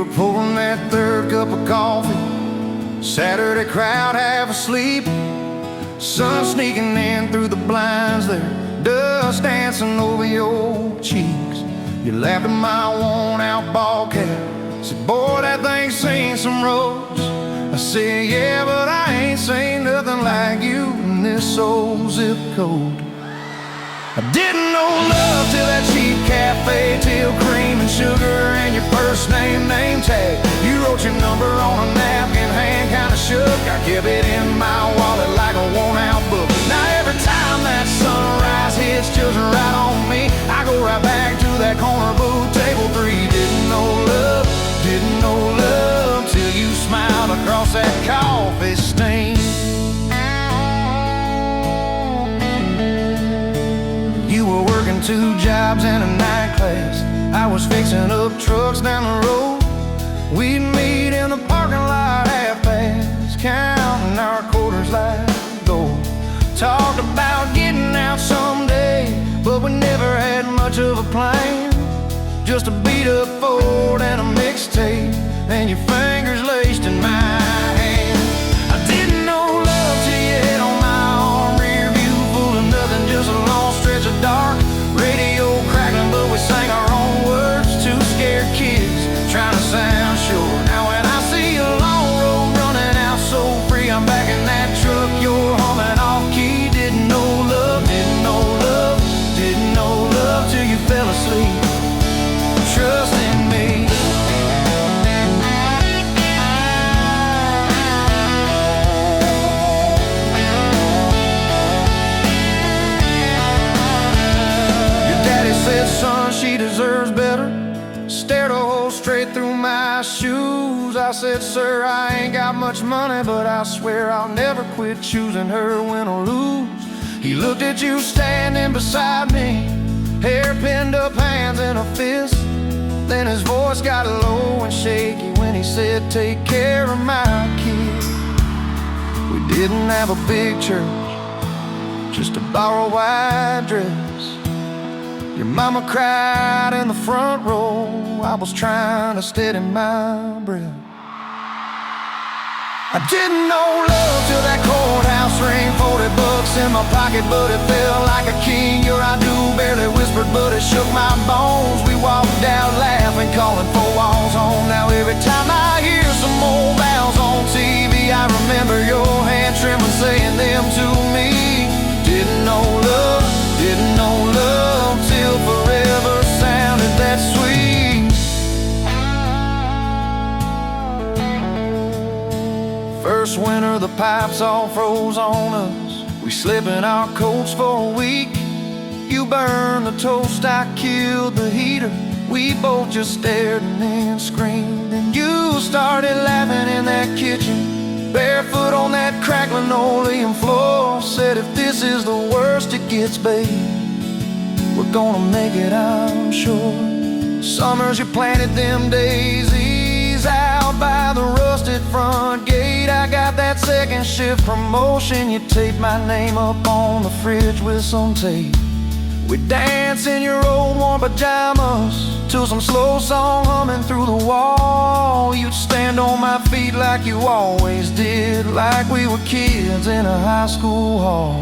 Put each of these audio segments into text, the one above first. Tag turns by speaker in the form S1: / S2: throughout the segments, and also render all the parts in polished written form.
S1: were pouring that third cup of coffee. Saturday crowd half asleep. Sun sneaking in through the blinds there. Dust dancing over your cheeks. You laughed at my worn-out ball cap. Said, boy, that thing's seen some roads. I said, yeah, but I ain't seen nothing like you in this old zip code. I didn't know love till that cheap cafe, till cream and sugar and your first name tag. You wrote your number on a napkin, hand kinda shook. I kept it in my wallet like a worn-out book. Now every time that sunrise hits just right on me, I go right back to that corner booth, table 3. Didn't know love till you smiled across that coffee stain. You were working 2 jobs and a night class. I was fixing up trucks down the road. We'd meet in the parking lot half-past, counting our quarters like gold. Talked about getting out someday, but we never had much of a plan. Just a beat-up Ford and a mixtape, and your fingers laced in my hand. I didn't know love till you hit on my arm. Rear view full of nothing, just a long stretch of dark. Radio crackling, but we sang our own words. 2 scared kids trying to sound sure. Now when I see a long road running out so free, I'm back in that truck, you're humming off key. Didn't know love till you fell asleep. Trust in me. Your daddy said, son, she deserves better. Stared a hole straight through my shoes. I said, sir, I ain't got much money, but I swear I'll never quit choosing her, win or lose. He looked at you standing beside me, hair pinned up, hands in a fist. Then his voice got low and shaky when he said, take care of my kid. We didn't have a big church, just a borrowed white dress. Your mama cried in the front row. I was trying to steady my breath. I didn't know love till that courthouse ring. 40 bucks in my pocket, but it felt like a king. Your I do barely whispered, but it shook my bones. We walked out laughing, calling 4 walls home. Now every time I hear some old vows on TV, I remember your hand trembling, saying them to me. Didn't know love till forever sounded that sweet. First winter, the pipes all froze on us. We slept in our coats for a week. You burned the toast, I killed the heater. We both just stared and then screamed. And you started laughing in that kitchen, barefoot on that cracked linoleum floor. Said, if this is the worst it gets, babe, we're gonna make it, I'm sure. Summers you planted them daisies out by the rusted front gate. I got that second shift promotion. You taped my name up on the fridge with some tape. We dance in your old warm pajamas to some slow song humming through the wall. You'd stand on my feet like you always did, like we were kids in a high school hall.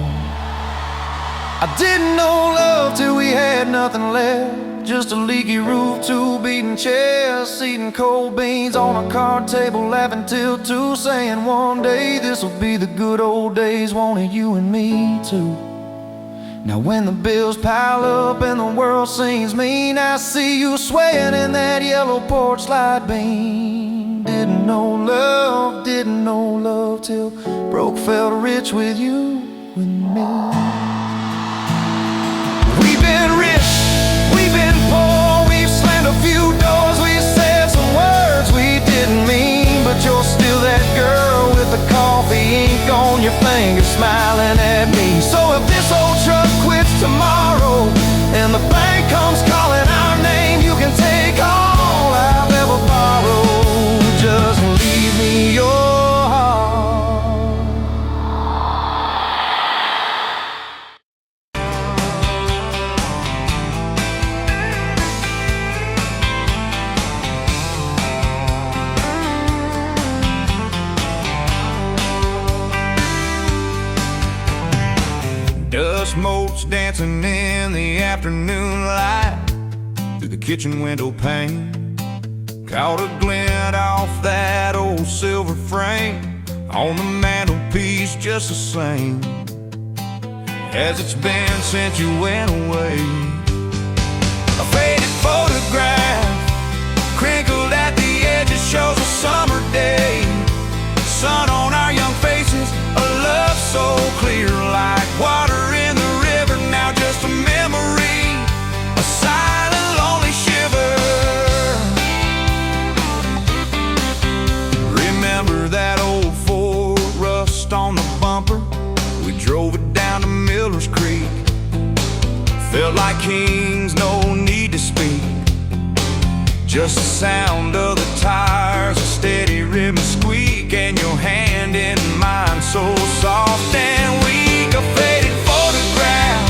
S1: I didn't know love till we had nothing left, just a leaky roof, 2 beating chests, eating cold beans on a card table, laughing till 2, saying one day this'll be the good old days, wanted you and me too. Now when the bills pile up and the world seems mean, I see you swaying in that yellow porch light beam. Didn't know love till broke felt rich with you and me. We've been rich, we've been poor, we've slammed a few doors, we've said some words we didn't mean, but you're still that girl with the coffee ink on your finger smiling at me. So if this old truck quits tomorrow and the bank comes calling our name, you can take all I've ever borrowed, just leave me your heart. Dust motes dancing in the afternoon light through the kitchen window pane. Caught a glint off that old silver frame on the mantelpiece, just the same as it's been since you went away. A faded photograph crinkled at the edges shows a summer day. Sun on our young faces, a love so clear like water in the river. Now just a memory, a silent lonely shiver. Remember that old Ford, rust on the bumper? We drove it down to Miller's Creek. Felt like kings, no need to speak. Just the sound of the tires, a steady rhythm squeak, and your hand in mine so soft and weak. A faded photograph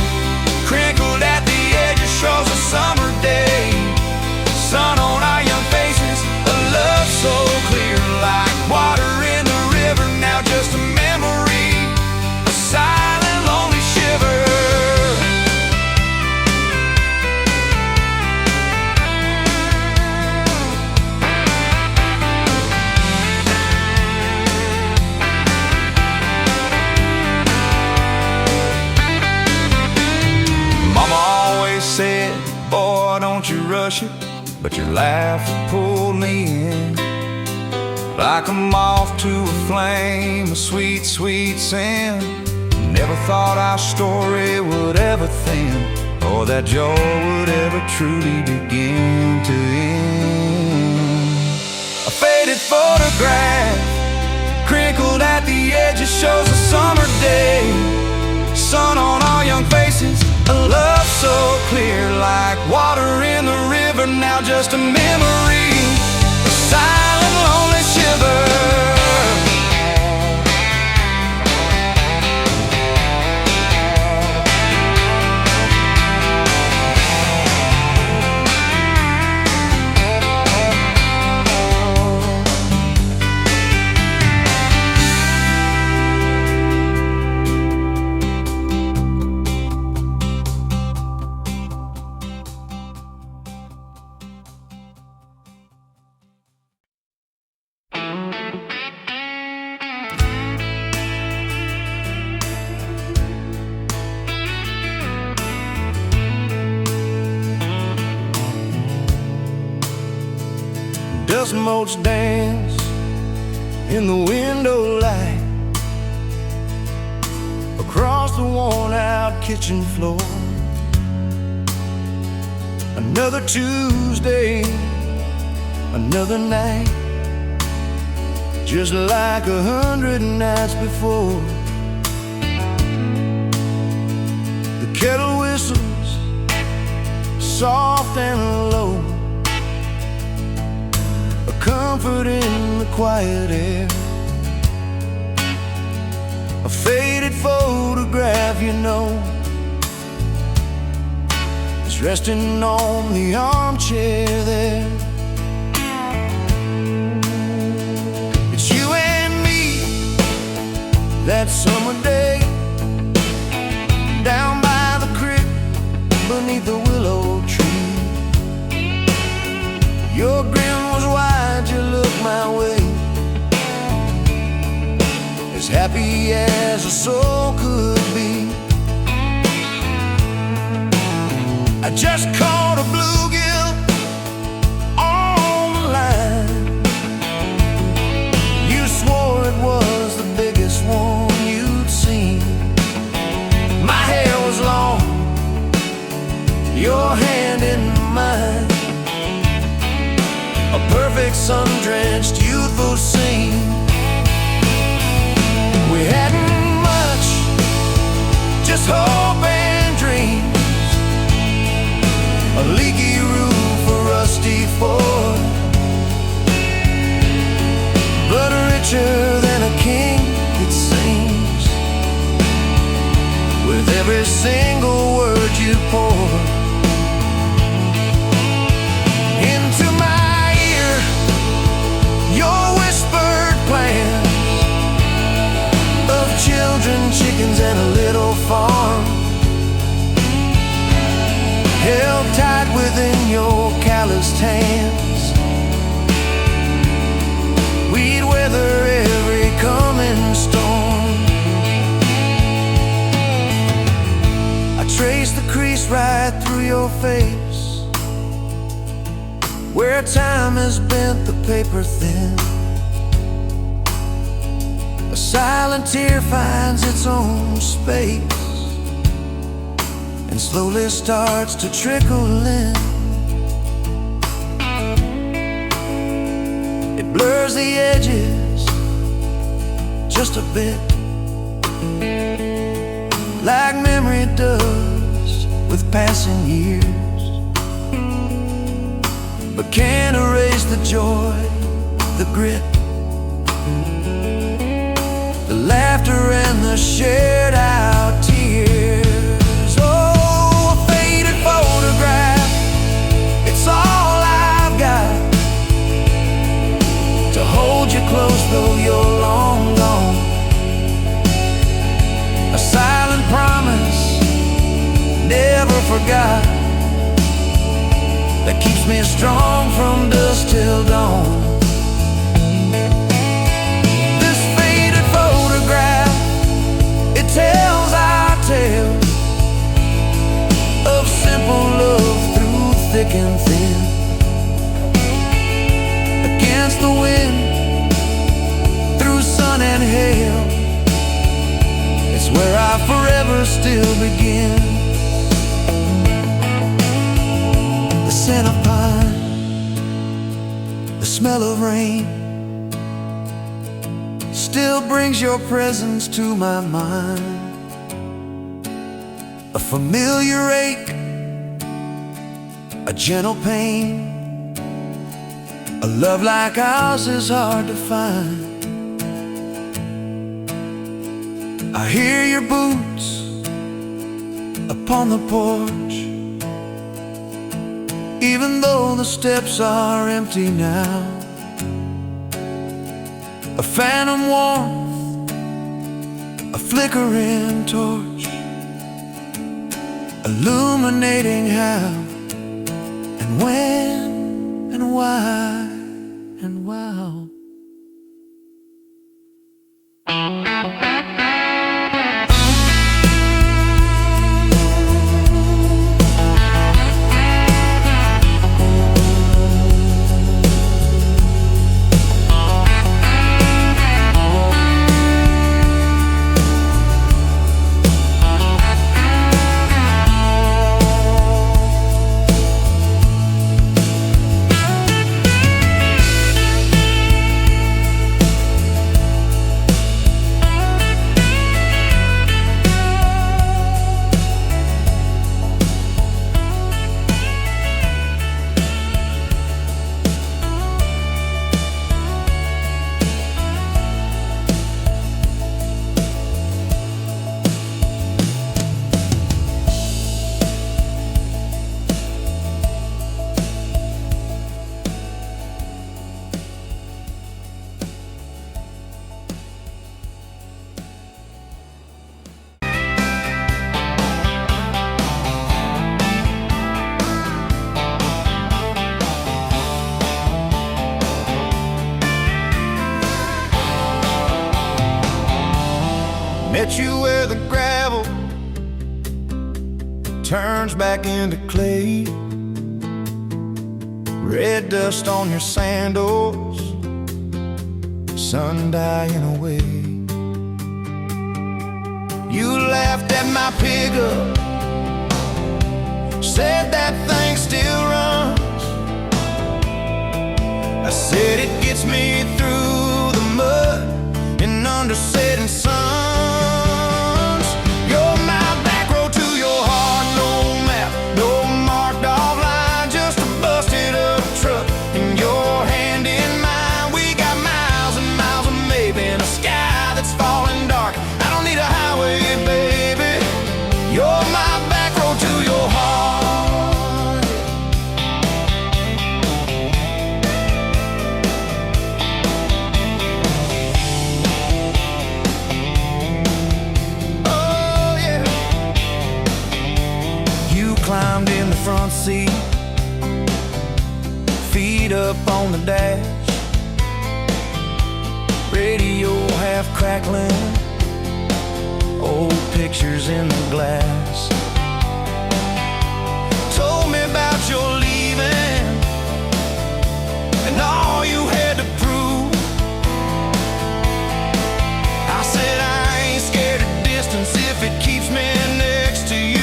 S1: crinkled at the edges shows a summer day. Sun on our young faces, a love so clear like water in the river. Now just a memory, a silent lonely shiver. Said, boy, don't you rush it, but your laugh pulled me in like a moth to a flame, a sweet, sweet sin. Never thought our story would ever thin, or that joy would ever truly begin to end. A faded photograph crinkled at the edges shows a summer day. Sun on our young faces, a love so clear like water in the river. Now just a memory, a silent lonely shiver. Dust motes dance in the window light across the worn-out kitchen floor. Another Tuesday, another night, just like 100 nights before. The kettle whistles soft and low, comfort in the quiet air. A faded photograph, you know, is resting on the armchair there. It's you and me that summer day, down by the creek beneath the willow tree. Your grin was wide, you looked my way, as happy as a soul could be. I just caught a bluegill on the line. You swore it was the biggest one you'd seen. My hair was long, your hand in mine, a perfect sun-drenched youthful scene. We hadn't much, just hope and dreams, a leaky roof, a rusty Ford, but richer than a king, it seems, with every single word you poured into my ear. Your whisper hands. We'd weather every coming storm. I traced the crease right through your face, where time has bent the paper thin. A silent tear finds its own space and slowly starts to trickle in. It blurs the edges just a bit, like memory does with passing years, but can't erase the joy, the grit, the laughter and the shared out tears. Oh, a faded photograph, it's all I've got to hold you close though you're long gone. A silent promise, never forgot, that keeps me strong from dusk till dawn. This faded photograph, it tells our tale of simple love through thick and thin. Against the wind, through sun and hail, it's where I forever still begin. The scent of pine, the smell of rain, still brings your presence to my mind. A familiar ache, a gentle pain, a love like ours is hard to find. I hear your boots upon the porch, even though the steps are empty now. A phantom warmth, a flickering torch, illuminating how and when and why and wow. Met you where the gravel turns back into clay, red dust on your sandals, sun dying away. You laughed at my pickup, said that thing still runs. I said it gets me through the mud and under setting suns. You're my back road to your heart, no map, no marked off line, just a busted up truck and your hand in mine. We got miles and miles of maybe in a sky that's falling dark. I don't need a highway, baby. You're my back road to your heart. Oh yeah. You climbed in the front seat, up on the dash, radio half crackling, old pictures in the glass. Told me about your leaving and all you had to prove. I said I ain't scared of distance if it keeps me next to you.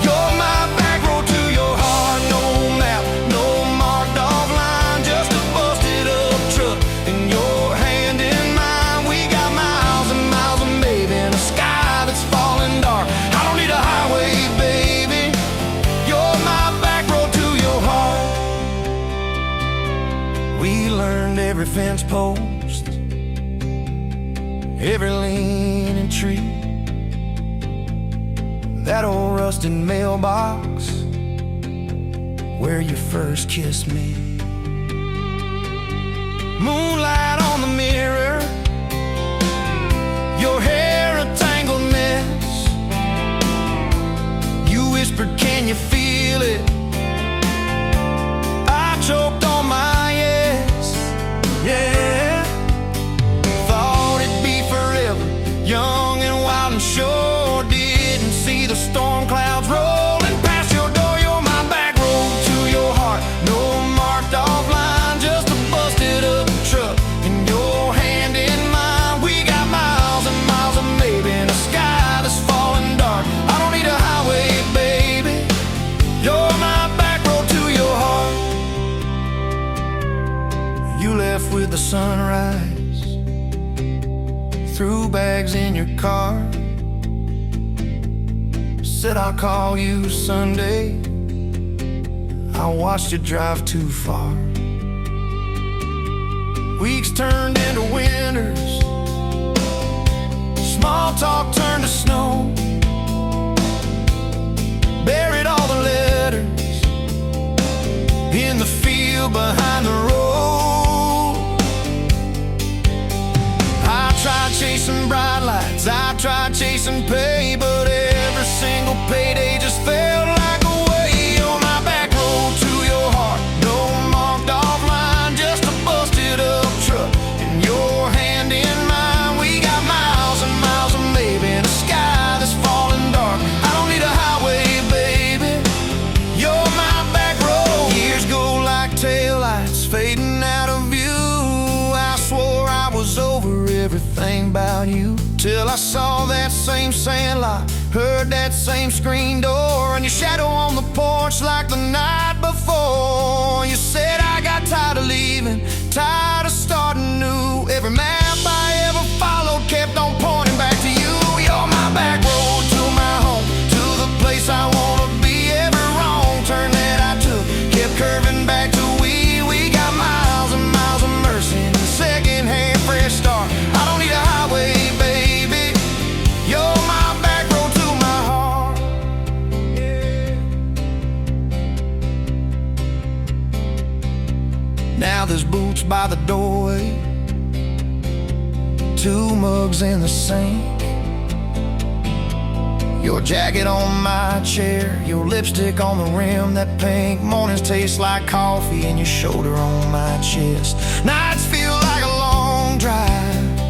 S1: You're my back road to your heart, no map, no marked off line, just a busted up truck and your hand in mine. We got miles and miles of maybe in a sky that's falling dark. I don't need a highway, baby. You're my back road to your heart. We learned every fence post, every leaning tree, that old rusted mailbox where you first kissed me. Moonlight on the mirror, your hair a tangled mess. You whispered, can you feel it? I choked on my yes, yeah. Thought it'd be forever, young and wild and sure. Didn't see the storm clouds rolling past your door. You're my back road to your heart, no marked off line, just a busted up truck and your hand in mine. We got miles and miles of maybe in a sky that's falling dark. I don't need a highway, baby. You're my back road to your heart. You left with the sunrise, threw bags in your car, said I'll call you Sunday. I watched you drive too far. Weeks turned into winters, small talk turned to snow. Buried all the letters in the field behind the road. I tried chasing bright lights, I tried chasing pay, but every single payday just felt like a way. On my back road to your heart, no marked off line, just a busted up truck and your hand in mine. We got miles and miles of maybe in a sky that's falling dark. I don't need a highway, baby. You're my back road. Years go like taillights fading out of view. I swore I was over everything about you, till I saw that same sandlot, heard that same screen door, and your shadow on the porch like the night before. You said I got tired of leaving, tired of starting new. Every map I ever followed kept on pointing back to you. You're my back road to my home, to the place I wanna be. Every wrong turn that I took kept curving back to we got miles and miles of mercy and a second-hand fresh start. I don't need a highway, baby. You're my back road to my heart, yeah. Now there's boots by the doorway, 2 mugs in the sink, your jacket on my chair, your lipstick on the rim, that pink. Mornings taste like coffee and your shoulder on my chest. Nights feel like a long drive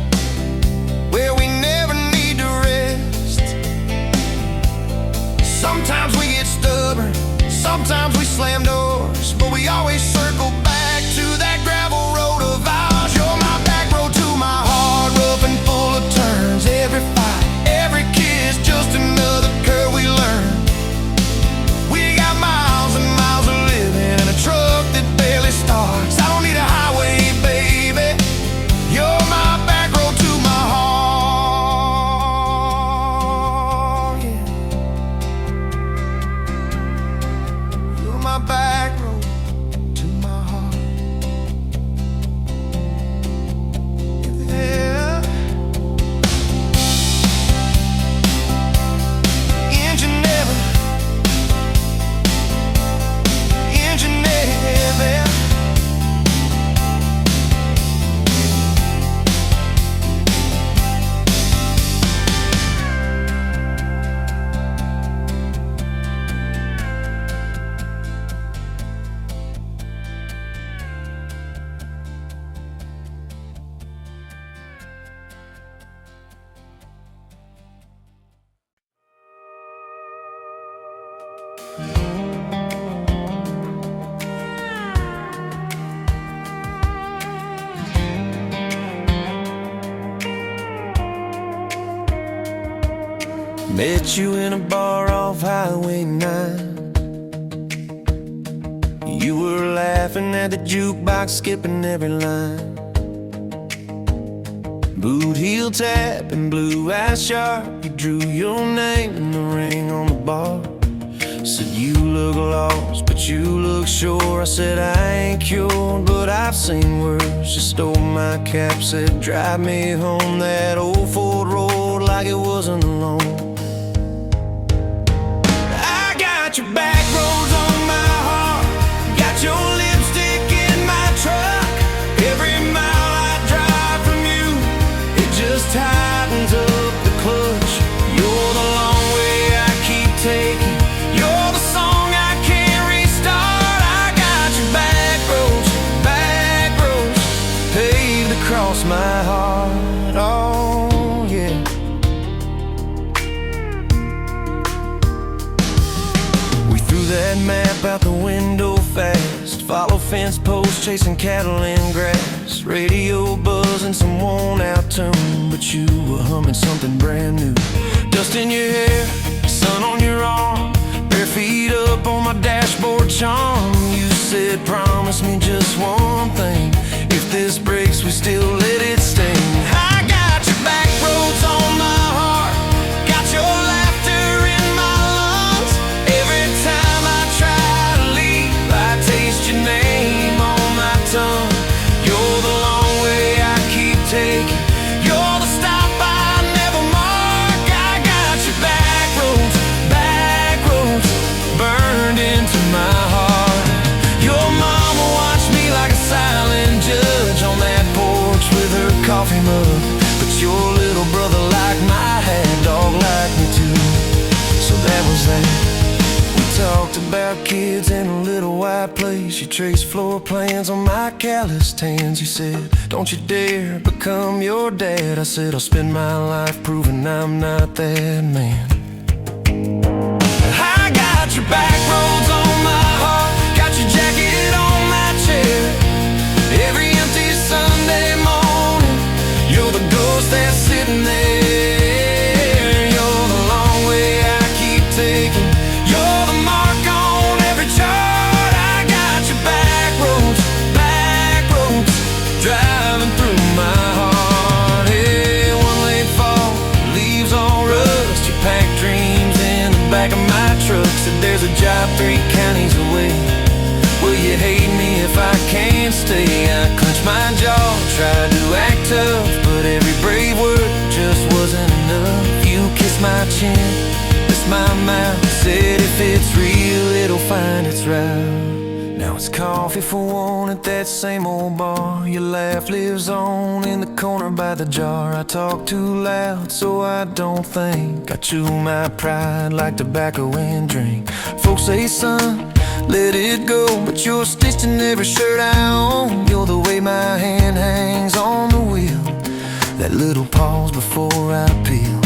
S1: where we never need to rest. Sometimes we get stubborn, sometimes we slam doors, but we always circle back to that gravel road of ours. You're my back road to my heart, rough and full of turns. Every fight, every kiss, just another curve we learn. We got miles and miles of living in a truck that barely starts. I don't need a highway, baby. Met you in a bar off Highway 9. You were laughing at the jukebox, skipping every line. Boot heel tap and blue eyes sharp. You drew your name in the ring on the bar. Said you look lost, but you look sure. I said I ain't cured, but I've seen worse. You stole my cap, said drive me home that old Ford road like it wasn't alone. I got your back roads on my heart, got your lipstick in my truck. Every mile I drive from you, it just tightens up the clutch. You're the long way I keep taking. You're the song I can't restart. I got your back roads paved across my heart. Oh yeah. We threw that map out the window fast, follow fence posts, chasing cattle in grass. Radio buzzing some worn out tune, but you were humming something brand new. Dust in your hair, sun on your arm, bare feet up on my dashboard charm. You said promise me just one thing, if this breaks we still let it sting. I got your back roads on my heart, got your laughter in my lungs. Every time I try to leave, I taste your name on my tongue. You're the long way I keep taking, you're the stop I never mark. I got your back roads burned into my heart. Your mama watched me like a silent judge on that porch with her coffee mug, but your little brother liked my hat, dog liked me too. So that was that. We talked about kids in a little white place. You traced floor plans on my calloused hands. You said, don't you dare become your dad. I said, I'll spend my life proving I'm not that man. I got your back roads on my heart, got your jacket on my chair. Every empty Sunday morning, you're the ghost that's sitting there. You're the long way I keep taking, you're the mark on every chart. I got your back roads driving through my heart. Hey, one late fall, leaves all rust. You pack dreams in the back of my truck. Said there's a job 3 counties away. Will you hate me if I can't stay? I clenched my jaw, tried to act tough, but every brave word just wasn't enough. You kissed my chin, kissed my mouth, said if it's real, it'll find its route. Now it's coffee for one at that same old bar. Your laugh lives on in the corner by the jar. I talk too loud so I don't think, I chew my pride like tobacco and drink. Folks say son, let it go, but you're stitched in every shirt I own. You're the way my hand hangs on the wheel, that little pause before I peel.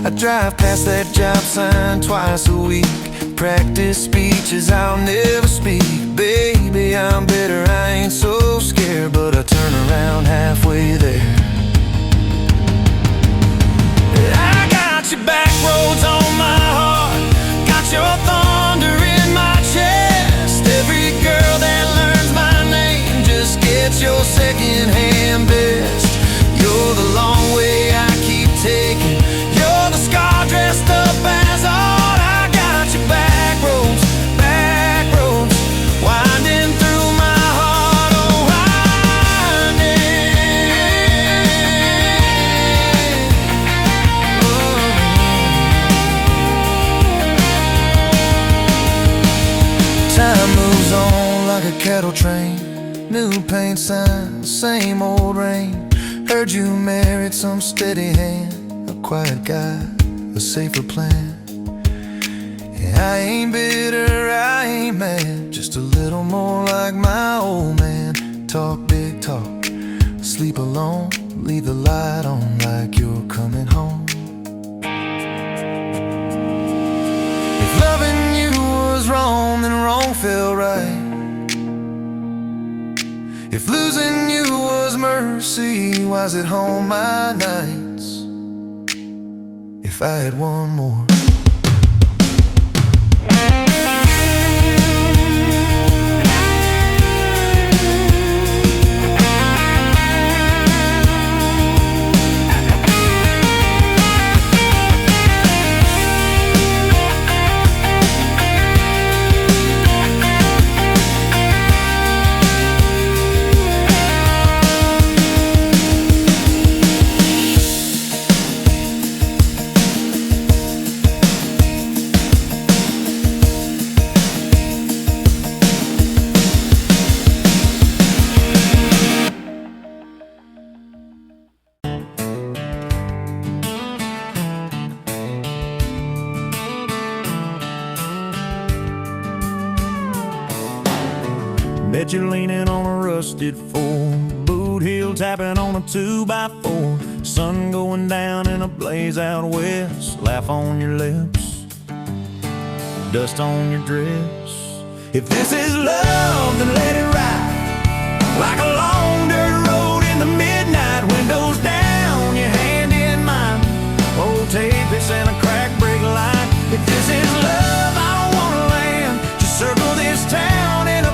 S1: I drive past that job sign twice a week, practice speeches I'll never speak. Baby, I'm better, I ain't so scared, but I turn around halfway there. I got your back roads on my heart, got your thunder in my chest. Every girl that learns my name just gets your second-hand best. You're the long way I keep taking, you're the scar dressed up as art. I got your back roads winding through my heart. Oh, winding. Time moves on like a cattle train, new paint sign, same old rain. Heard you married some steady hand, a quiet guy, a safer plan. I ain't bitter, I ain't mad, just a little more like my old man. Talk big talk, sleep alone, leave the light on like you're coming home. If loving you was wrong, then wrong felt right. If losing you was mercy, why's it home my nights? If I had one more. Bet you're leaning on a rusted Ford, boot heel tapping on a 2x4, sun going down in a blaze out west, laugh on your lips, dust on your dress. If this is love, then let it ride like a long dirt road in the midnight, windows down, your hand in mine, old tapeits and a crack brake light. If this is love, I don't wanna land, just circle this town in a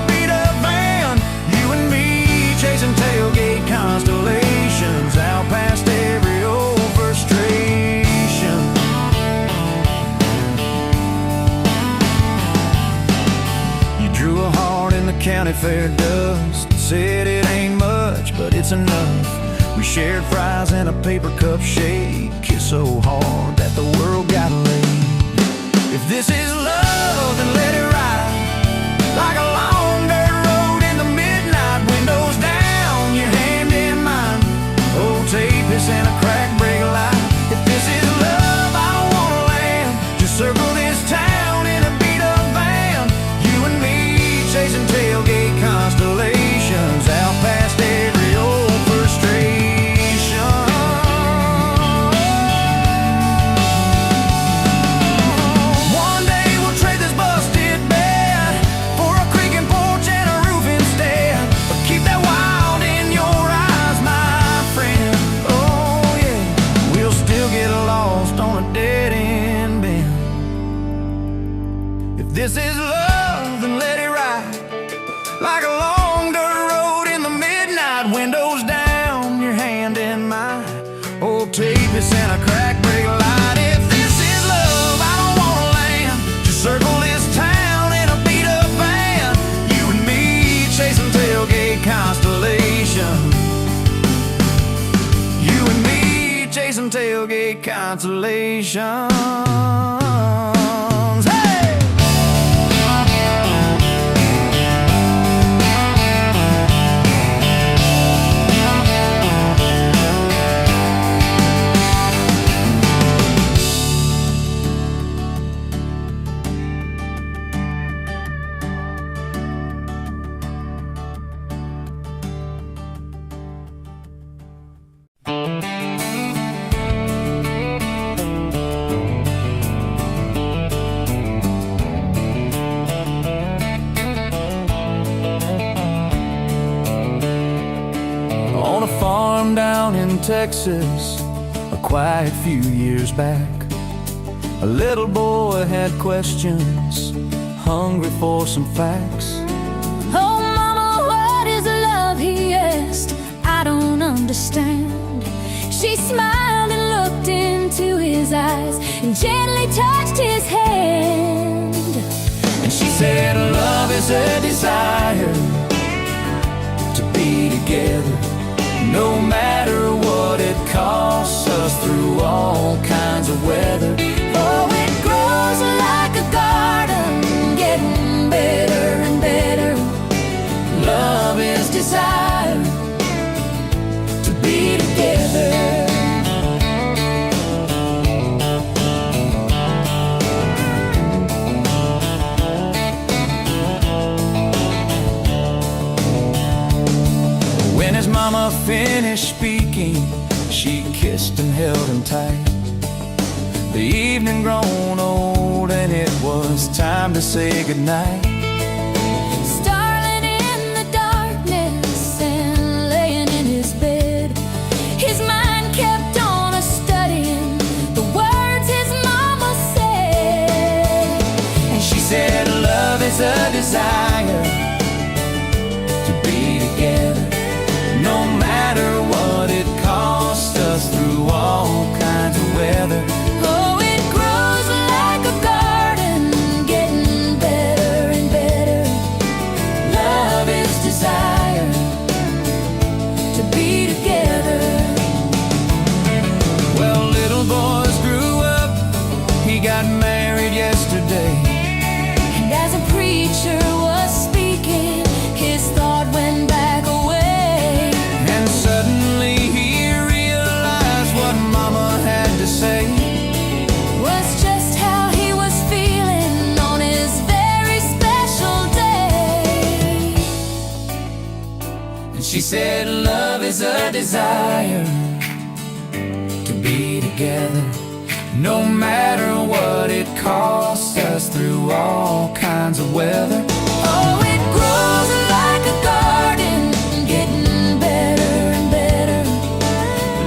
S1: chasing tailgate constellations out past every old frustration. You drew a heart in the county fair dust, said it ain't much, but it's enough. We shared fries and a paper cup shake, kissed so hard that the world got laid. If this is love, then let it ride like a long dirt road in the midnight, windows down, your hand in mine, old tapeits and a crack brake light. If this is love, I don't wanna land, just circle this town in a beat up van, you and me chasing tailgate constellations out past every old frustration. One day we'll trade this busted bed for a creaking porch and a roof instead, but keep that wild in your eyes, my friend. Oh yeah, we'll still get lost on a dead end bend. If this is love, then let it ride like a long dirt road in the midnight, windows down, your hand in mine, old tapeits and a crack brake light. If this is love, I don't wanna land, just circle this town in a beat up van, you and me chasing tailgate constellations, you and me chasing tailgate constellations. Hey! On a farm down in Texas, a quiet few years back, a little boy had questions, hungry for some facts.
S2: Oh mama, what is love, he asked, I don't understand. She smiled and looked into his eyes and gently touched his hand.
S1: And she said love is a desire to be together, no matter what it costs us, through all kinds of weather.
S2: Oh, it grows like a garden, getting better and better.
S1: Love is desire to be together. When his mama finished speaking, she kissed and held him tight. The evening grown old and it was time to say goodnight.
S2: Starling in the darkness and laying in his bed, his mind kept on a studying the words his
S1: said love is a desire to be together, no matter what it costs us, through all kinds of weather.
S2: Oh, it grows like a garden, getting better and better.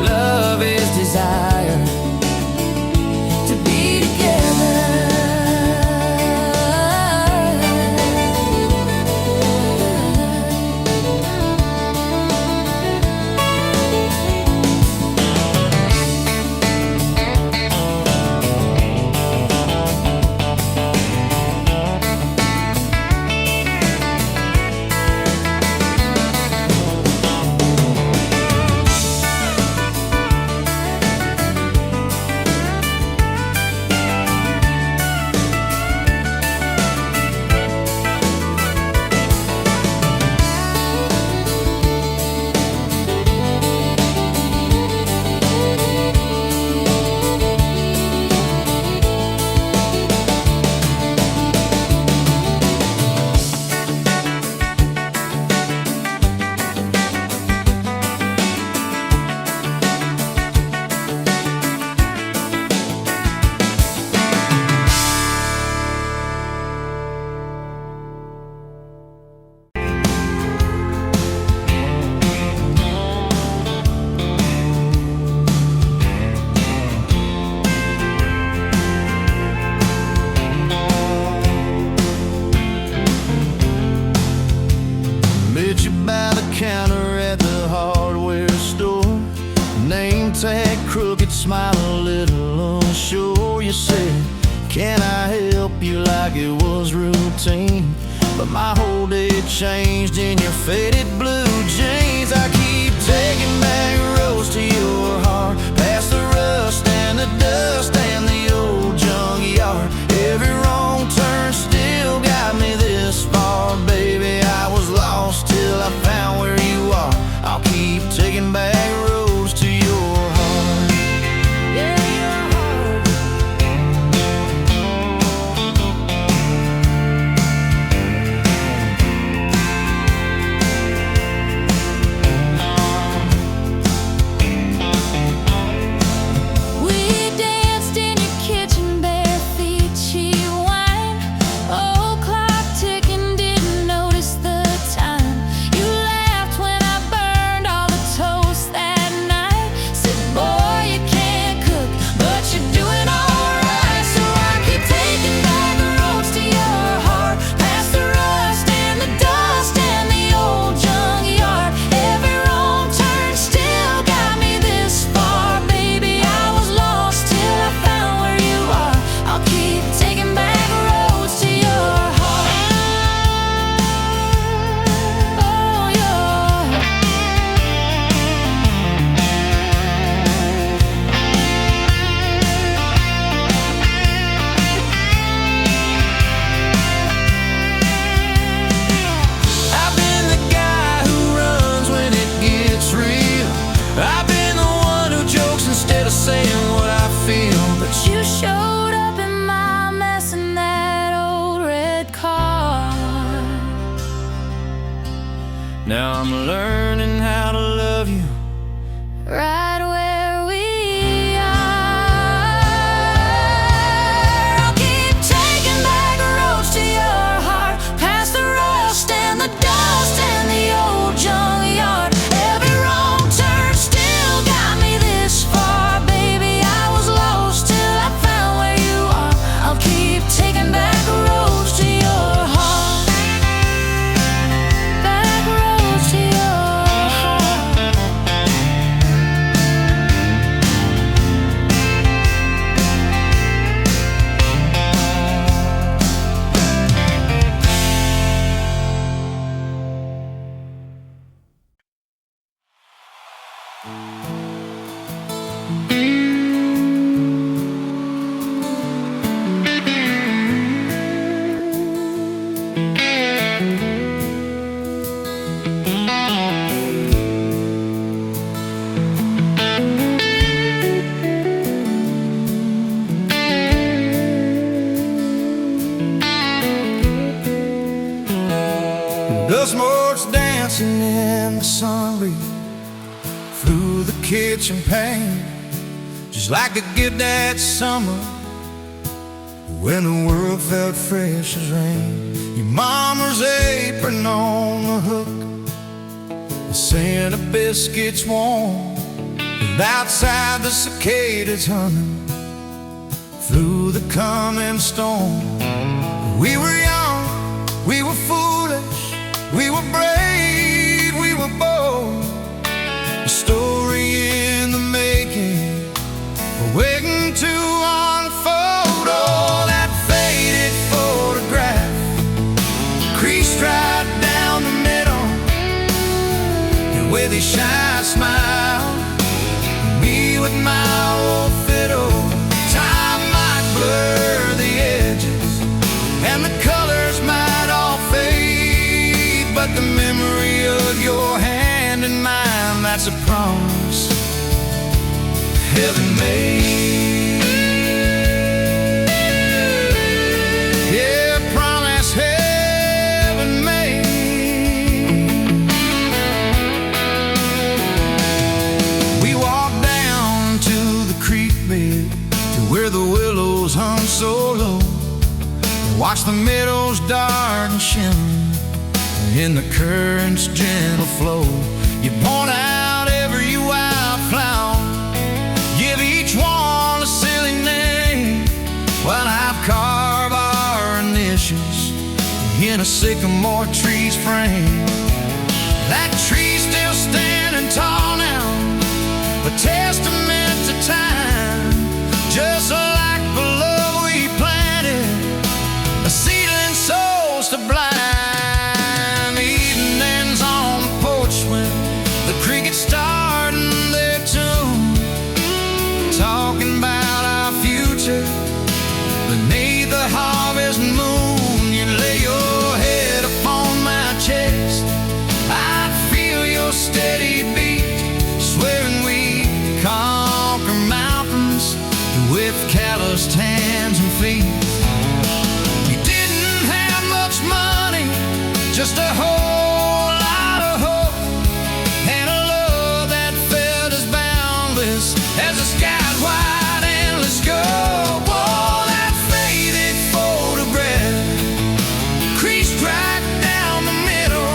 S1: Love is desire
S2: To be together.
S1: Met you by the counter at the hardware store. Name tag crooked, smile a little unsure. You said, can I help you, like it was routine. But my whole day changed in your faded blue jeans. I keep taking back roads to your heart, past the rust and the dust and the old junkyard. Every wrong turn still got me this far, baby. I was lost till I found where you are. I'll keep taking back roads to your heart.
S2: Yeah, your heart. We danced in your kitchen, bare feet, cheap wine. Old clock ticking, didn't notice the time. You laughed when I burned all the toast that night. Said, boy, you can't cook, but you're doing alright. So I keep taking back the roads to your heart, past the rust and the dust and the old junkyard. Every wrong turn still got me this far, baby. I was lost till I found where you are. I'll keep taking back roads to your heart. Oh, your heart.
S1: I've been the guy who runs when it gets real. I've been the one who jokes instead of saying what I feel.
S2: But you showed up in my mess in that old red car.
S1: Now I'm learning how to love you.
S2: Right where we are. I'll keep taking back roads to your heart, past the rust and the dust and the old junkyard. Every wrong turn still got me this far, baby. I was lost till I found where you are. I'll keep taking back roads to your heart. Back roads to your heart.
S1: Dust marks dancing in the sun, through the kitchen pane, just like a gift that summer when the world felt fresh as rain. Your mama's apron on the hook, the scent of biscuits warm, and outside the cicadas humming through the coming storm. We were young, we were foolish, we were brave, we were bold. A story in the making, waiting to unfold. Oh, that faded photograph, creased right down the middle, and with a shy smile, me with my old fiddle. Time might blur the edges, and the colors might all fade, but the memory of your hand in mine, that's a promise heaven made. Yeah, promise heaven made. We walked down to the creek bed, to where the willows hung so low, and watched the meadows dart and shimmer in the current's gentle flow. You point out every wildflower, give each one a silly name, while I've carved our initials in a sycamore tree's frame. That tree's still standing tall now, a testament to time, just like the love we planted, a seedling souls to blind. Evenings on the porch when the crickets starting their tune, talking about our future beneath the harvest moon. You lay your head upon my chest, I feel your steady beat, swearing we conquer mountains with calloused hands and feet. We didn't have much money, just a whole lot of hope, and a love that felt as boundless as the sky's wide endless scope. Oh, that faded photograph, creased right down the middle,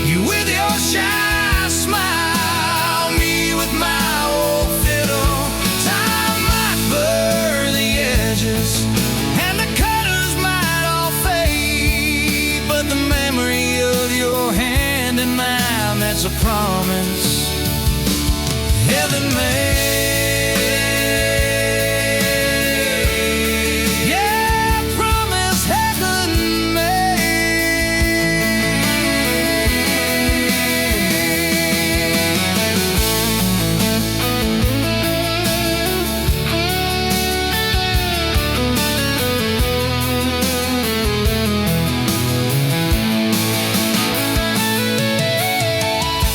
S1: you with your shy smile, me with my old fiddle. Time might blur the edges, and the colors might all fade, but the memory of your hand in mine, that's a promise heaven made. Yeah, promise heaven made.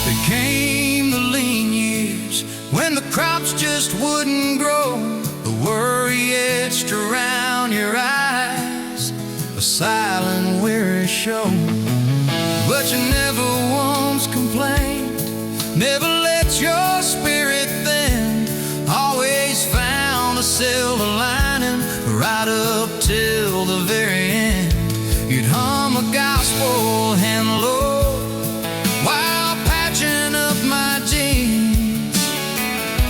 S1: There came the lean years when the crops just wouldn't grow, the worry etched around your eyes, a silent weary show. But you never once complained, never let your spirit thin, always found the silver lining right up till the very end. You'd hum a gospel hand low while patching up my jeans,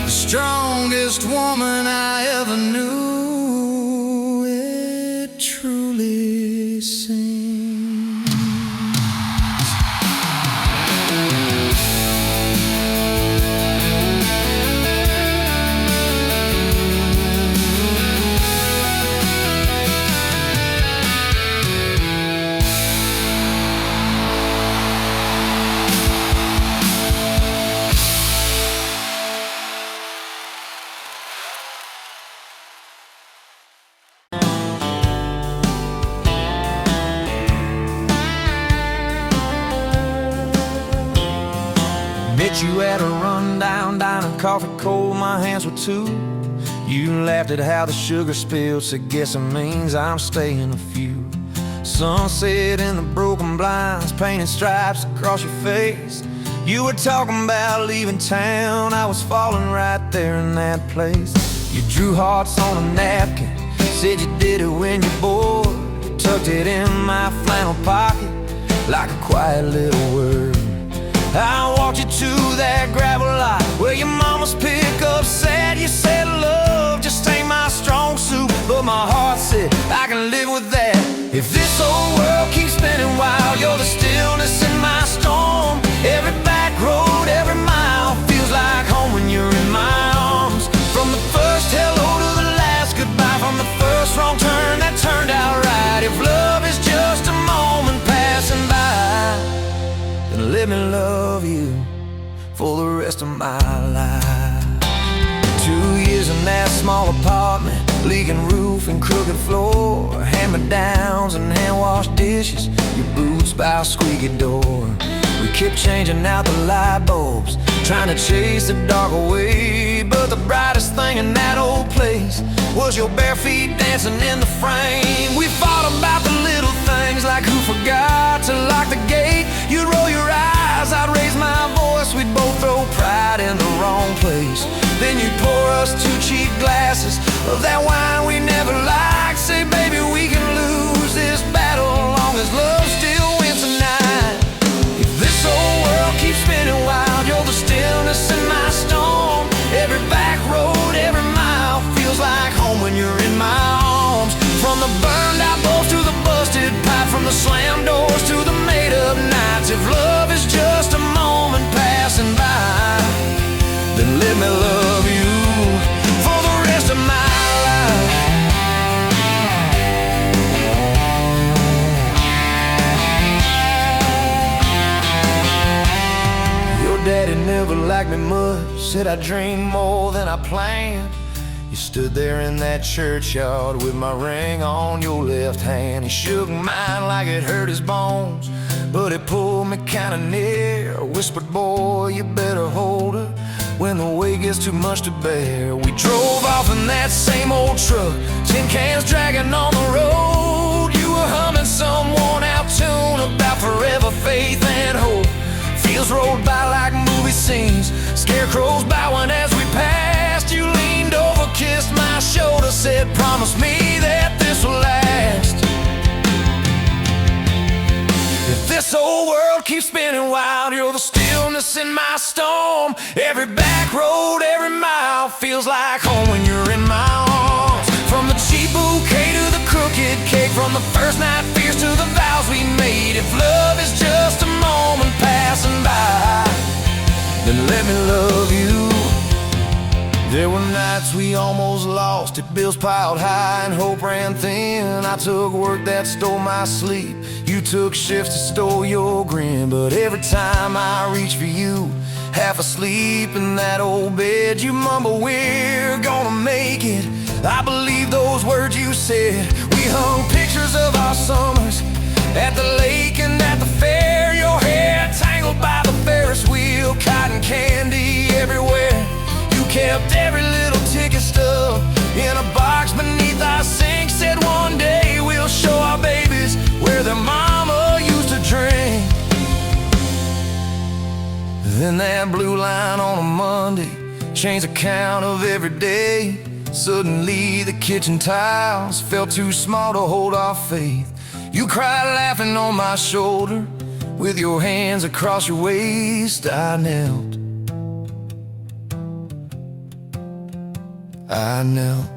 S1: the strongest woman I ever knew, it truly seems. Met you at a rundown diner, coffee cold, my hands were too. You laughed at how the sugar spilled, so guess it means I'm staying a few. Sunset in the broken blinds, painted stripes across your face. You were talking about leaving town, I was falling right there in that place. You drew hearts on a napkin, said you did it when you're bored. Tucked it in my flannel pocket like a quiet little word. I walked you to that gravel lot where your mama's pickup sat. You said love just ain't my strong suit, but my heart said I can live with that. If this old world keeps spinning wild, you're the stillness in my storm. Every back road, every mile feels like home when you're in my arms. From the first hello to the last goodbye, from the first wrong turn that turned out right. If love is just a moment passing by, then let me love you for the rest of my life. 2 years in that small apartment, leaking roof and crooked floor, hand-me-downs and hand-washed dishes, your boots by a squeaky door. We kept changing out the light bulbs, trying to chase the dark away. But the brightest thing in that old place was your bare feet dancing in the frame. We fought about the little things, like who forgot to lock the gate. You'd roll your eyes, I'd raise my voice, we'd both throw pride in the wrong place. Then you'd pour us 2 cheap glasses of that wine we never liked. Say, baby, we can lose this battle long as love still wins tonight. If this old world keeps spinning wild, you're the stillness in my storm. Every back road, every mile feels like home when you're in my arms. From the burned out bulbs to the busted pipe, from the slammed doors to the made up nights. If love is just a moment passing by, then let me love you for the rest of my life. Your daddy never liked me much, said I dreamed more than I planned. You stood there in that churchyard with my ring on your left hand. He shook mine like it hurt his bones, but it pulled me kinda near. Whispered, boy, you better hold her when the weight gets too much to bear. We drove off in that same old truck, tin cans dragging on the road. You were humming some worn out tune about forever, faith and hope. Fields rolled by like movie scenes, scarecrows bowing as we passed. You leaned over, kissed my shoulder, said, promise me that this will last. If this old world keeps spinning wild, you're the stillness in my storm. Every back road, every mile feels like home when you're in my arms. From the cheap bouquet to the crooked cake, from the first night fears to the vows we made. If love is just a moment passing by, then let me love you. There were nights we almost lost it, bills piled high and hope ran thin. I took work that stole my sleep, you took shifts that stole your grin. But every time I reach for you, half asleep in that old bed, you mumble, we're gonna make it. I believe those words you said. We hung pictures of our summers at the lake and at the fair. Your hair tangled by the Ferris wheel, cotton candy everywhere. You kept every little ticket stub in a box beneath our sink. Said one day we'll show our babies where their mama used to drink. Then that blue line on a Monday changed the count of every day. Suddenly the kitchen tiles felt too small to hold our faith. You cried laughing on my shoulder, with your hands across your waist. I knelt, I knelt.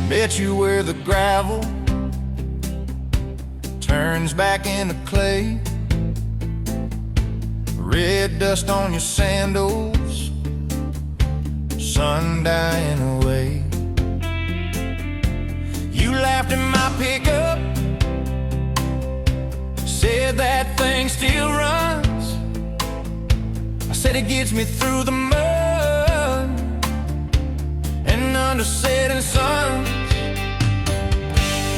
S1: Met you where the gravel turns back into clay. Red dust on your sandals, sun dying away. You laughed in my pickup, said that thing still runs. I said it gets me through the mud and under setting suns.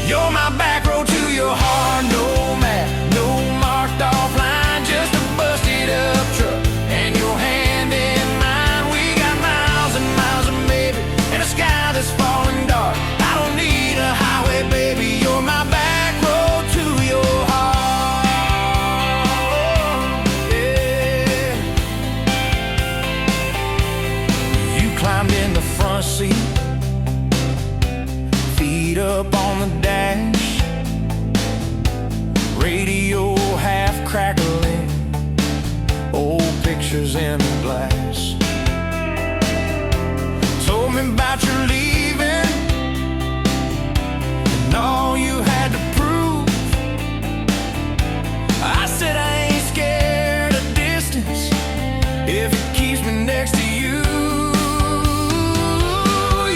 S1: You're my back road to your heart, no map, no marked off line, just a busted up truck seat, feet up on the dash, radio half crackling, old pictures in the glass. Told me about your leaving and all you had to prove. I said I ain't scared of distance if it keeps me next to you.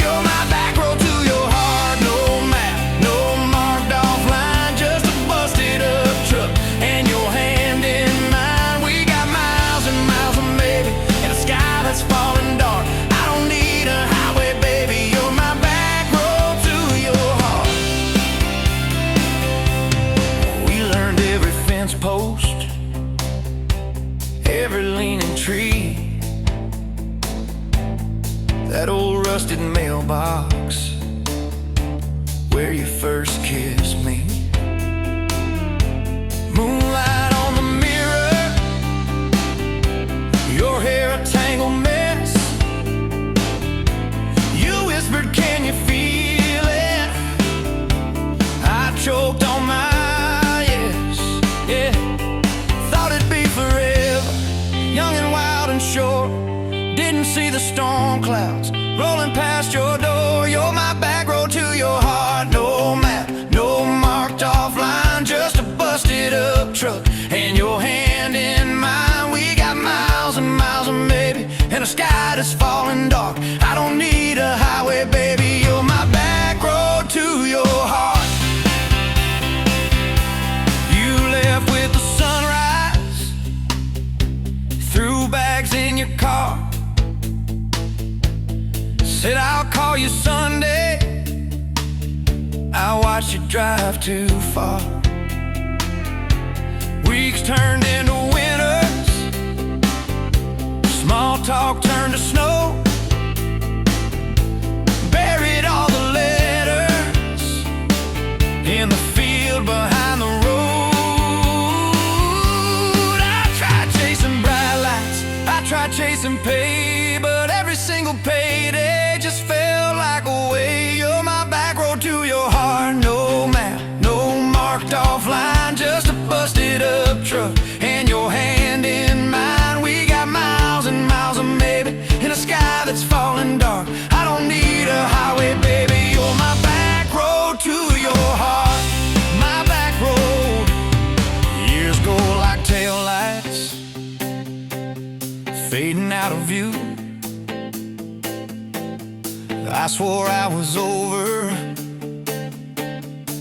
S1: You're my back road to your heart, no map, no marked off line, just a busted up truck and your hand in mine. We got miles and miles of maybe in a sky that's falling dark. I don't need a highway, baby, you're my back road to your heart. We learned every fence post, every leaning tree, that old rusted mailbox where you first kissed me. Moonlight on the mirror, your hair a tangled mess. You whispered, can you feel it? I choked on my yes, yeah. Thought it'd be forever, young and wild and short. Didn't see the storm clouds rolling past your door. You're my back road to your heart, no map, no marked off line, just a busted up truck and your hand in mine. We got miles and miles of maybe in a sky that's falling dark. I don't need a highway, baby, you're my back road to your heart. You left with the sunrise, threw bags in your car, said I'll call you Sunday. I watched you drive too far. Weeks turned into winters, small talk turned to snow. Buried all the letters in the field behind the road. I tried chasing bright lights, I tried chasing pay, but every single payday just felt like a way. You're my back road to your heart, no map, no marked off line, just a busted up truck and your hand in mine. We got miles and miles of maybe in a sky that's falling dark. I don't need a highway, baby, you're my back road to your heart. My back road. Years go like taillights, fading out of view. I swore I was over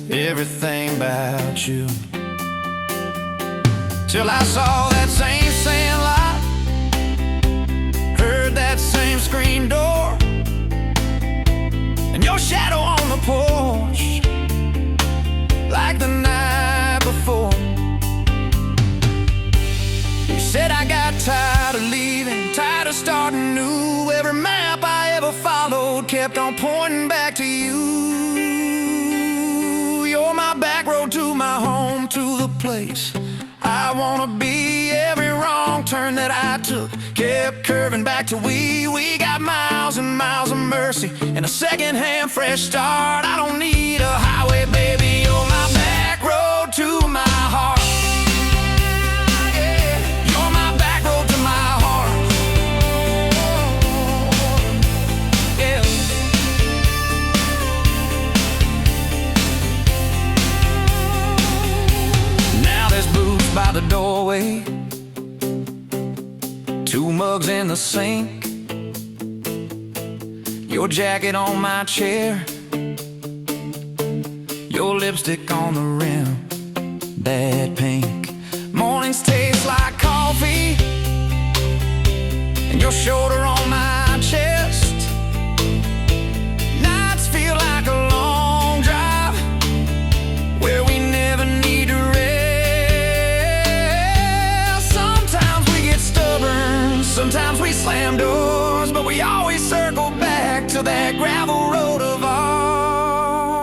S1: everything about you, till I saw that same sand lot, heard that same screen door, and your shadow on the porch like the night before. You said I got tired of leaving, tired of starting new. Every map I ever followed kept on pointing back to you. You're my back road to my home, to the place I wanna be. Every wrong turn that I took kept curving back to we got miles and miles of mercy and a second-hand fresh start. I don't need a highway, baby, you're my back road to my heart. Yeah, you're my back road to my heart. Yeah. Now there's boots by the doorway, two mugs in the sink, your jacket on my chair, your lipstick on the rim, that pink. Mornings taste like coffee, and your shoulder on my chest. Nights feel like a long drive where we never need to rest. Sometimes we get stubborn, sometimes we slam doors, but we always circle back to that gravel road of ours.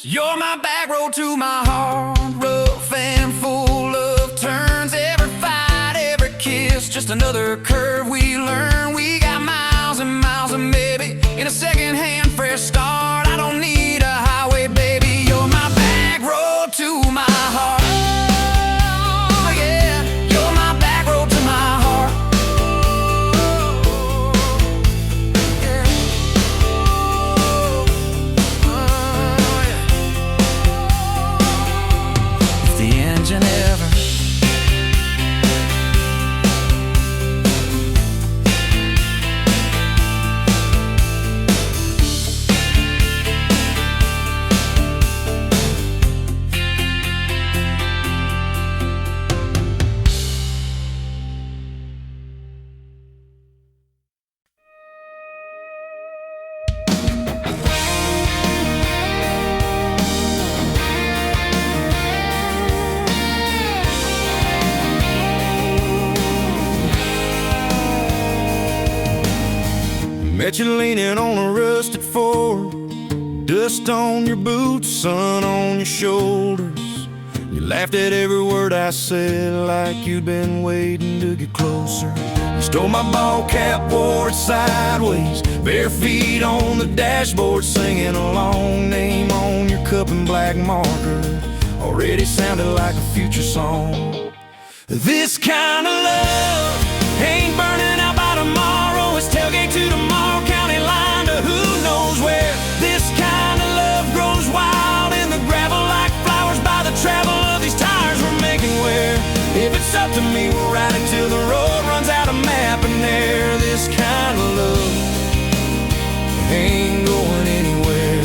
S1: You're my back road to my heart, rough and full of turns. Every fight, every kiss, just another curve we learn. We got miles and miles of maybe in Met you leaning on a rusted Ford, dust on your boots, sun on your shoulders. You laughed at every word I said, like you'd been waiting to get closer. You stole my ball cap, wore it sideways, bare feet on the dashboard, singing a long name on your cup in black marker. Already sounded like a future song. This kind of love ain't burning out by tomorrow. It's tailgate to tomorrow, county line to who knows where. This kind of love grows wild in the gravel like flowers by the travel of these tires we're making wear. If it's up to me, we'll ride it till the road runs out of map and air. This kind of love ain't going anywhere.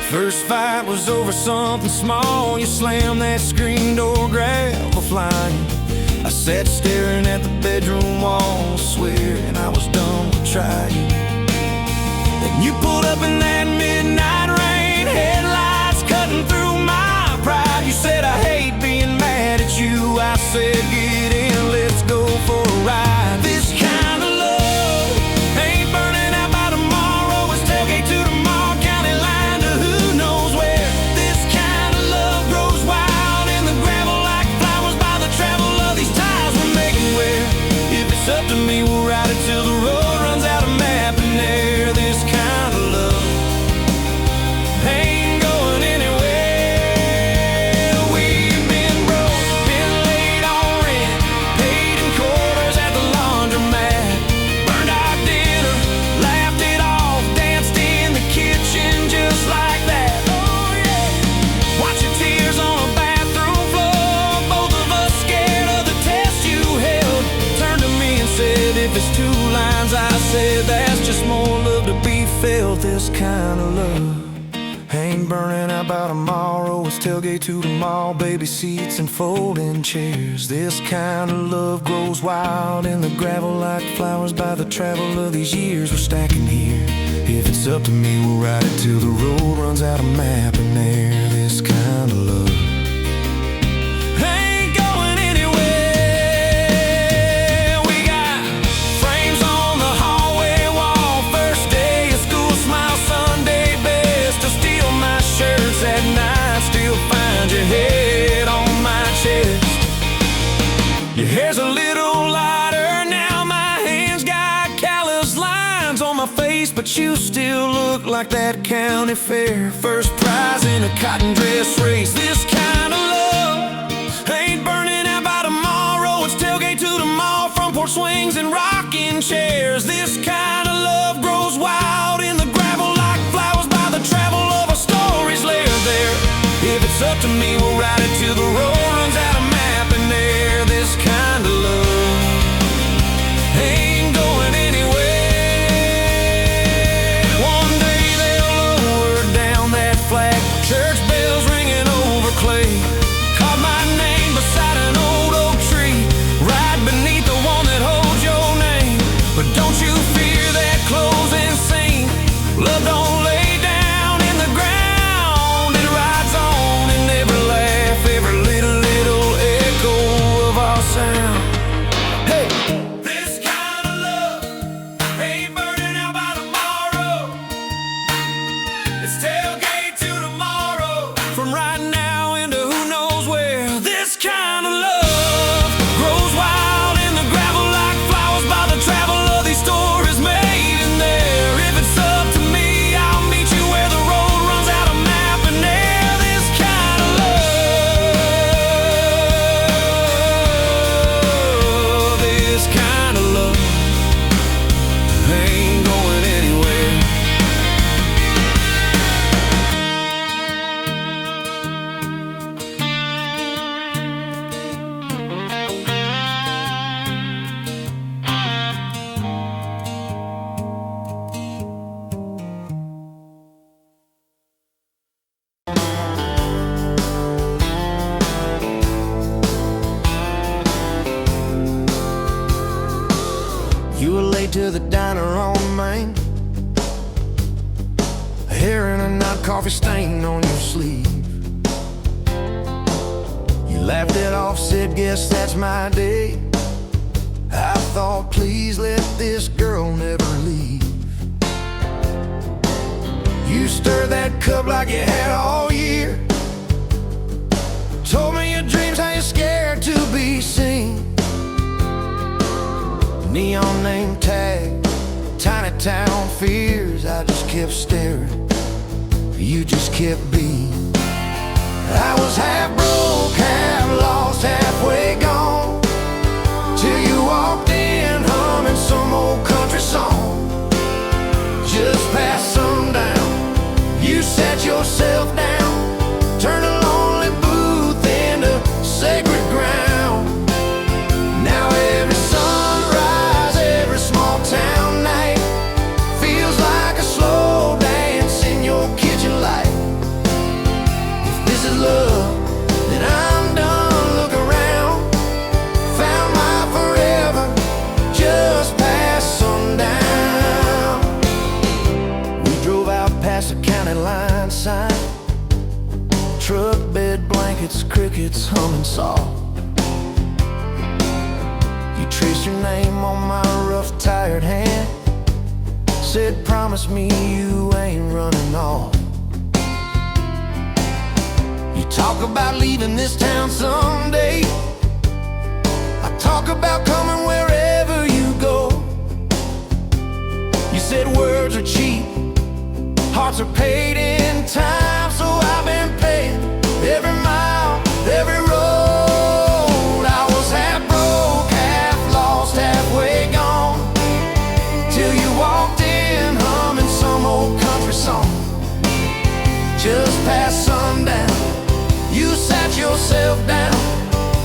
S1: First fight was over something small. You slammed that screen door, gravel flying. I sat staring at the bedroom wall, swearing I was done with trying. Then you pulled up in that midnight rain, headlights cutting through my pride. You said, I hate being mad at you. I said, get in, let's go for a ride. This kind of love ain't burning out by tomorrow. It's tailgate to tomorrow, county line to who knows where. This kind of love grows wild in the gravel like flowers by the travel of these ties we're making wear. If it's up to me, we'll ride it till the road runs out of map and air. This kind of love ain't going anywhere. We've been broke, been late on rent, paid in quarters at the laundromat, burned our dinner, laughed it off, danced in the kitchen just like that. Oh yeah, watching tears on a bathroom floor, both of us scared of the test you held. Turned to me and said, if it's two lines I said, that's just more love to be felt. This kind of love ain't burning out by tomorrow. It's tailgate to the mall, baby seats and folding chairs. This kind of love grows wild in the gravel like flowers by the travel of these years we're stacking here. If it's up to me, we'll ride it till the road runs out of map and air. This kind of love ain't going anywhere. We got frames on the hallway wall, first day of school, smile Sunday best. Still steal my shirts at night, still find your head on my chest. Your hair's a little lighter now, my hands got callous lines on my face, but you still look like that county fair first prize in a cotton dress race. This kind of love ain't burning out by tomorrow. It's tailgate to the mall, front porch swings and rocking chairs. This kind of love grows wild in the gravel like flowers by the travel of our stories layered there. If it's up to me, we'll ride it till the road runs out of map and air. This kind of love ain't going anywhere. One day they'll lower down that flag, church bells ringing over clay. Carve my name beside an old oak tree, right beneath the one that holds your name. But don't you fear that closing scene. Love don't lay down in the ground, it rides on in every laugh, every little echo of our sound. Hey, this kind of love ain't burning out by tomorrow. It's tailgate to tomorrow, from right now into who knows where. This kind of love grows wild in the gravel like flowers by the travel of these stories made in there. If it's up to me, I'll meet you where the road runs out of map and air. This kind of love, this kind of love ain't going anywhere. You were late to the diner on Main, hair in a knot, coffee stain on your sleeve. You laughed it off, said, guess that's my day. I thought, please let this girl never leave. You stirred that cup like you had all year. Told me your dreams, how you're scared to be seen. Neon name tag, tiny town fears. I just kept staring, you just kept being. I was half broke, half lost, halfway gone, till you walked in humming some old country song. Just past sundown, you sat yourself down, turned a lonely booth into sacred ground. Now every sunrise, every small town night feels like a slow dance in your kitchen light. If this is love, then I'm done. Look around, found my forever just past sundown. We drove out past the county line sign, truck bed blankets, crickets humming soft. You traced your name on my rough, tired hand, said promise me you ain't running off. You talk about leaving this town someday, I talk about coming wherever you go. You said words are cheap, hearts are paid in time, so I've been paying every mile, every road. I was half broke, half lost, halfway gone, till you walked in humming some old country song. Just past sundown, you sat yourself down,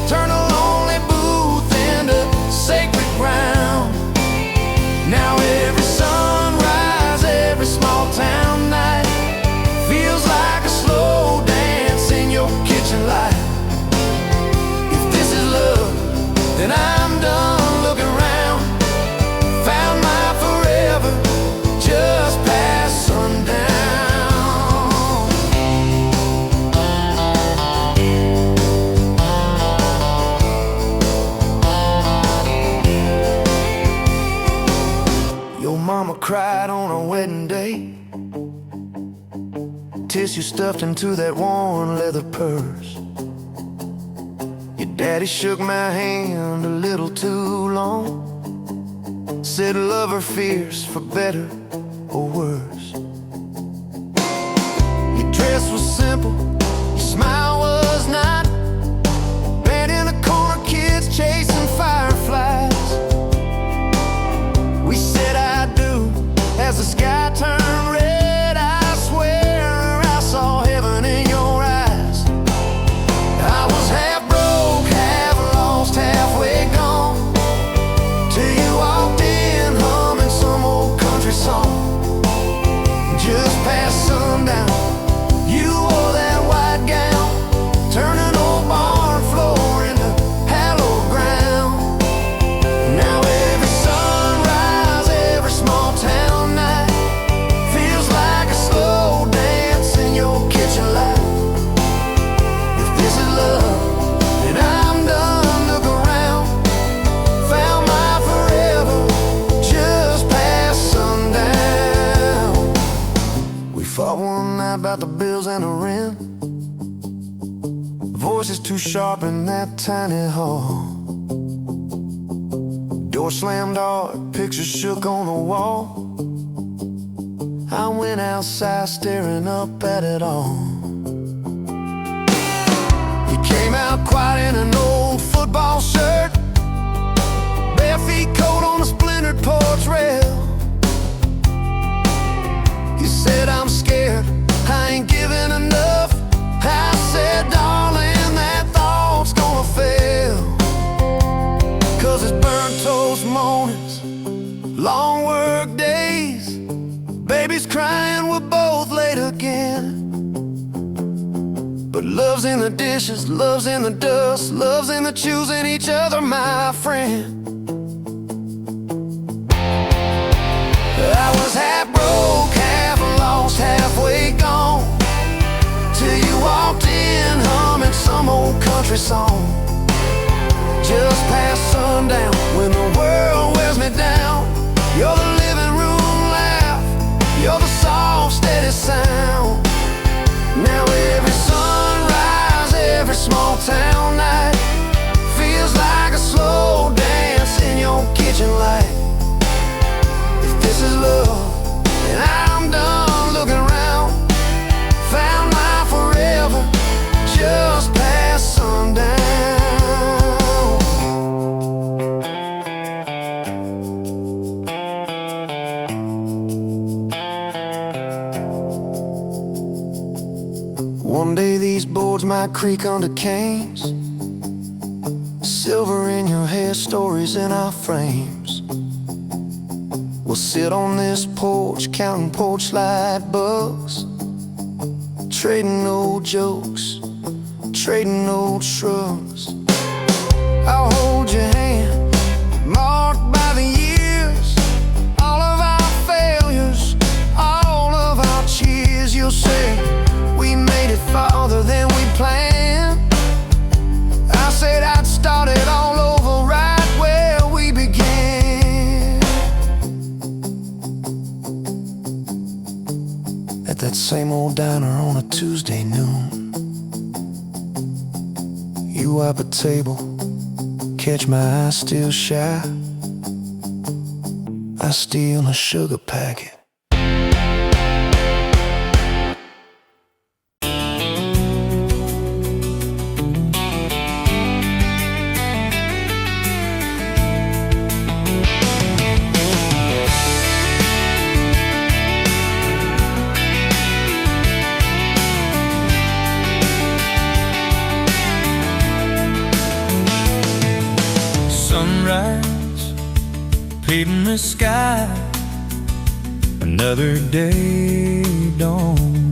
S1: turned a lonely booth into sacred ground. Now every sunrise, every small town night feels like a slow dance in your kitchen light. If this is love, then I'm done. Looking around, found my forever just past sundown. Your mama cried on her wedding day, tissue stuffed into that worn leather purse. Your daddy shook my hand a little too long, said love her fierce for better or worse. Your dress was simple, your smile was not, bent in a corner, kids chasing fireflies. We said I do as the sky turned red. I swear I saw heaven in your eyes. I was half broke, half lost, halfway gone, till you walked in humming some old country song. Just past sundown, you wore that white gown, turning old barn floor into hallowed ground. Now every sunrise, every small town night feels like a slow dance in your kitchen light. If this is love, then I'm done. Look around, found my forever just past sundown. We fought one night about the bills and the rent, voices too sharp in that tiny hall. Door slammed hard, pictures shook on the wall. I went outside staring up at it all. You came out quiet in an old football shirt, bare feet cold on a splintered porch rail. You said I'm scared, I ain't giving enough. I said darling, that thought's gonna fail. 'Cause it's burnt toast mornings, long work days, babies crying, we're both late again. But love's in the dishes, love's in the dust, love's in the choosing each other, my friend. I was half broke, half lost, halfway gone, till you walked in humming some old country song. Just past sundown, when the world roads might creak under canes. Silver in your hair, stories in our frames. We'll sit on this porch, counting porch light bugs, trading old jokes, trading old shrugs. I'll hold your hand, marked by the years, all of our failures, all of our cheers. You'll say, we made it farther than we planned. I said I'd start it all over right where we began. At that same old diner on a Tuesday noon, you wipe a table, catch my eye still shy. I steal a sugar packet. Sunrise, paving the sky, another day dawn.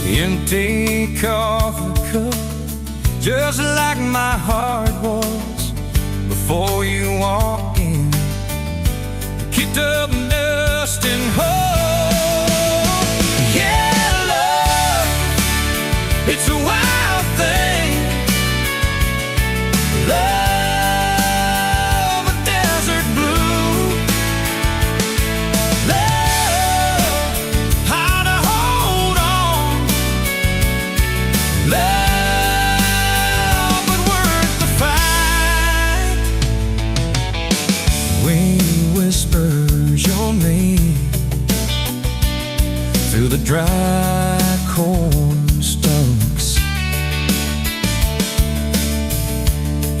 S1: Empty coffee cup, just like my heart was before you walked in. Kicked up dust and hope. Yeah, love, it's a wild thing. Love, a desert blue. Love, how to hold on. Love, but worth the fight. Wind whispers your name through the dry corn stalks.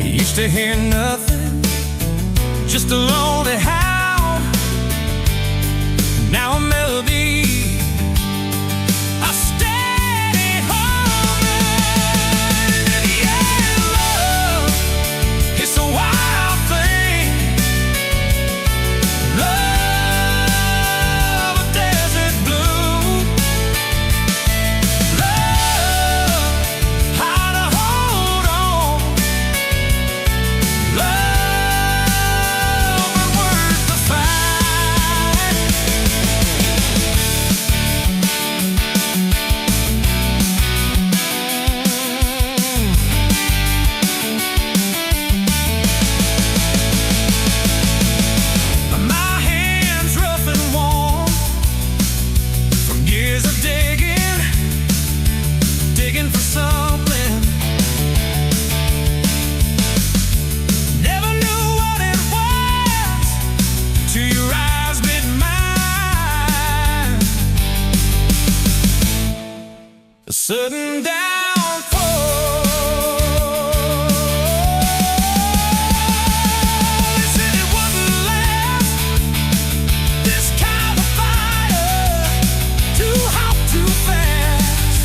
S1: Used to hear nothing, just a lonely howl. Now a melody, a steady humming. And yeah, love, it's a wild thing. Love, a desert blue. Love, how to hold on. Love, but worth the fight. My hands rough and warm from years of digging, digging for something. Never knew what it was till your eyes met mine. A sudden downfall. They said it wouldn't last. This kind of fire, too hot, too fast.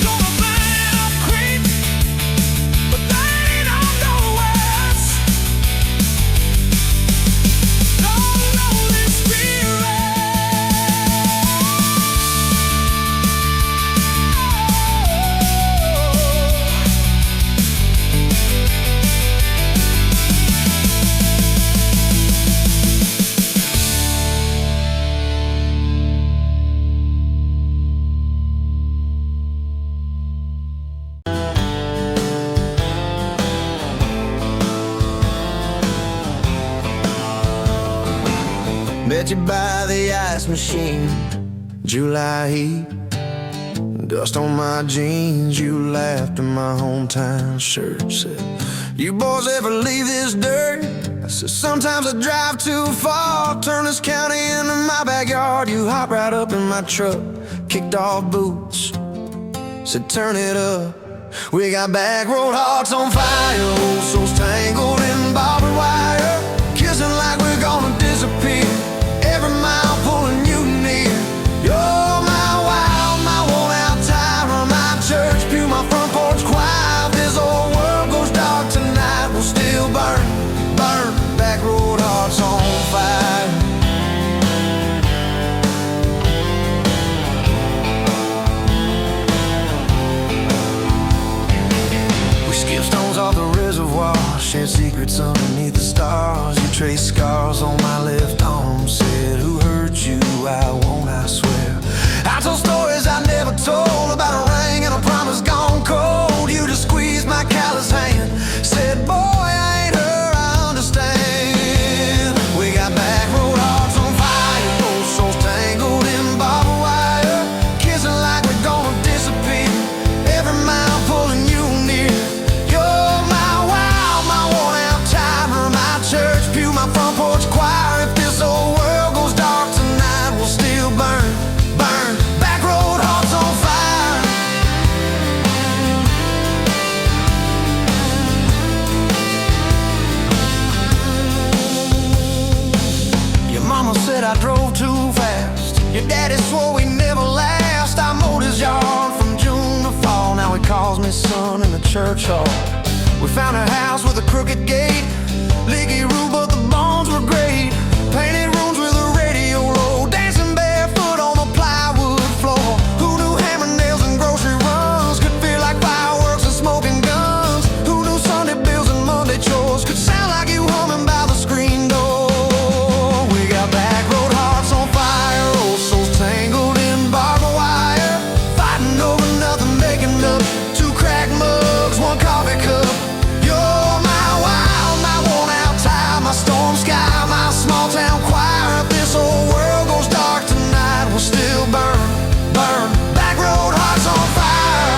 S1: Gonna burn up quick, but they don't know us. Don't know this spirit. Met you by the ice machine, July heat, dust on my jeans. You laughed in my hometown shirt. Said, you boys ever leave this dirt? I said, sometimes I drive too far. Turn this county into my backyard. You hop right up in my truck, kicked off boots, said turn it up. We got back road hearts on fire, old souls tangled in barbed wire, kissing like we're gonna disappear. Every mile pulling shared secrets underneath the stars. You traced scars on my left arm. Said, who hurt you? I won't, I swear. I told stories I never told, about a ring and a promise gone cold. You just squeezed my callous hand. Said, boy, I ain't her, I understand. We got back road hearts on fire, both souls tangled in barbed wire, kissing like we're gonna disappear, every mile pulling you near. You're my wow, my worn-out timer, my church pew, my front porch choir. If this old world goes dark tonight, we'll still burn, burn. Back road hearts on fire. Your mama said I drove too fast. Your daddy swore we never last. I mowed his yard from June to fall. Now he calls me son in the church hall. We found a house with a crooked gate, leaky roof, but the bones were great. Painted rooms with a radio low, dancing barefoot on the plywood floor. Who knew hammer nails and grocery runs could feel like fireworks and smoking guns? Who knew Sunday bills and Monday chores could sound like you humming by the screen door? We got back road hearts on fire, old souls tangled in barbed wire, fighting over nothing, making up two cracked mugs, one coffee cup. You're my wild, my worn-out time, my storm sky, my small-town choir. If this whole world goes dark tonight, we'll still burn, burn. Back road hearts on fire.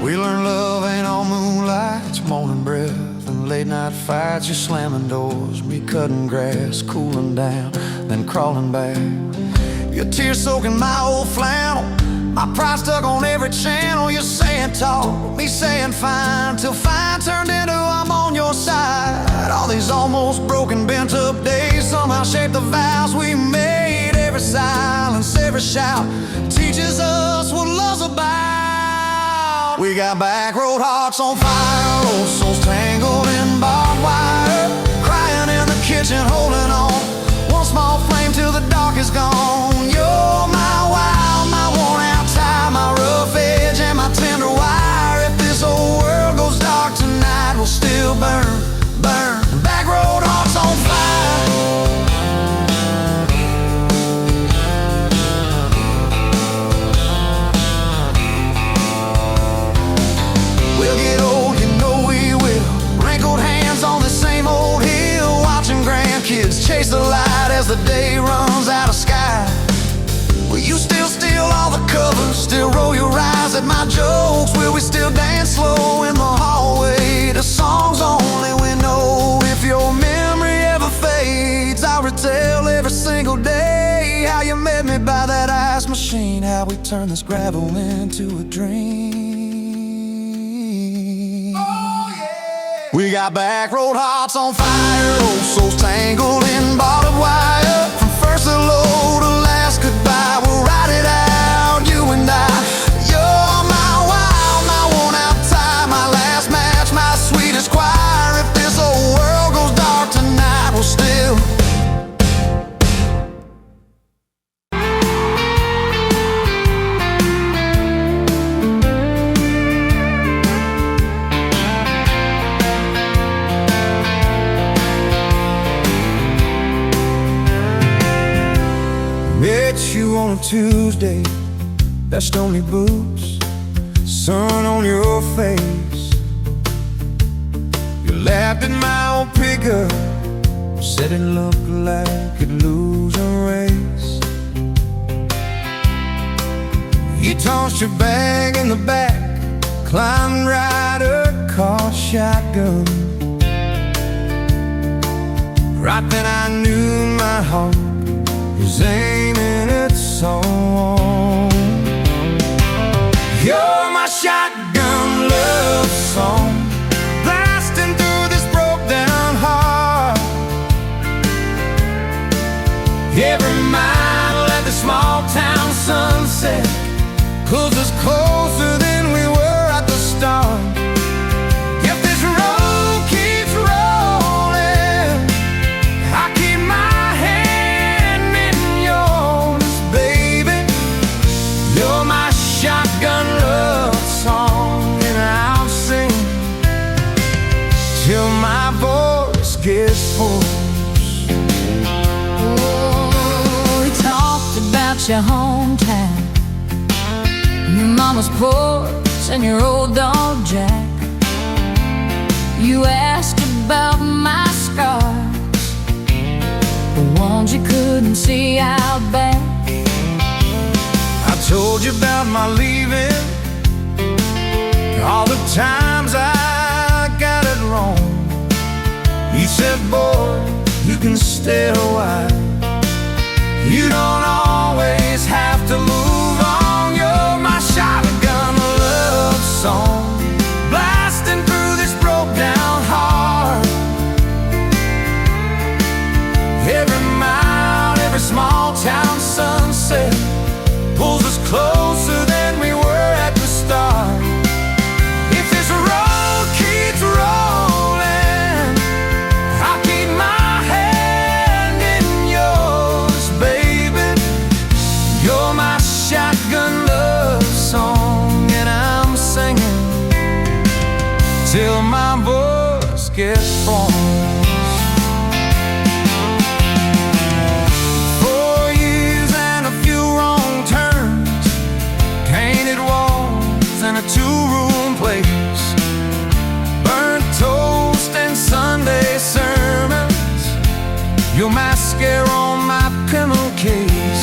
S1: We learned love ain't all moonlight, it's morning breath and late-night fights. You're slamming doors, me cutting grass, cooling down, then crawling back. Your tears soaking my old flannel, my pride stuck on every channel. You're saying talk, me saying fine, till fine turned into I'm on your side. All these almost broken, bent up days somehow shaped the vows we made. Every silence, every shout teaches us what love's about. We got back road hearts on fire, old souls tangled in barbed wire, crying in the kitchen, holding on. One small flame till the dark is gone. You're my wild, my worn-out tie, my rough edge and my tender wire. If this whole world goes dark tonight, we'll still burn, burn. Back road hearts on fire. We'll get old, you know we will, wrinkled hands on the same old hill, watching grandkids chase the light as the day runs out of sky. Will you still steal all the covers, still roll your eyes at my jokes? Will we still dance slow in the hallway to songs only we know? If your memory ever fades, I'll retell every single day how you met me by that ice machine, how we turned this gravel into a dream. Oh, yeah. We got back road hearts on fire, old souls tangled in barbed wire. From first hello to last goodbye, we'll ride it out, you and I. You're my wild, my worn-out tie, my last match, my sweetest choir. If this whole world goes dark tonight, we'll still. Met you on a Tuesday, best only boots, sun on your face. You laughed at my old pickup, said it looked like it'd lose a race. You tossed your bag in the back, climbed right a car shotgun. Right then I knew my heart was aiming its song. You're my shotgun love song, blasting through this broke down heart. Every mile at the small town sunset pulls us closer than we were at the start. If this road keeps rolling, I keep my hand in yours, baby.
S2: about your hometown, your mama's porch and your old dog Jack. You asked about my scars, the ones you couldn't see out back.
S1: I told you about my leaving, all the times I got it wrong. You said, boy, you can stay a while, you don't always have to move on. You're my shotgun love song, blasting through this broke down heart. Every mile, every small town sunset pulls us closer than we were at the start. If this road keeps rolling, I'll keep my hand in yours, baby. You're my shotgun love song, and I'm singing till my voice gets hoarse. 4 years and a few wrong turns, painted walls and a two-room place, burnt toast and Sunday sermons, your mascara on my pillowcase.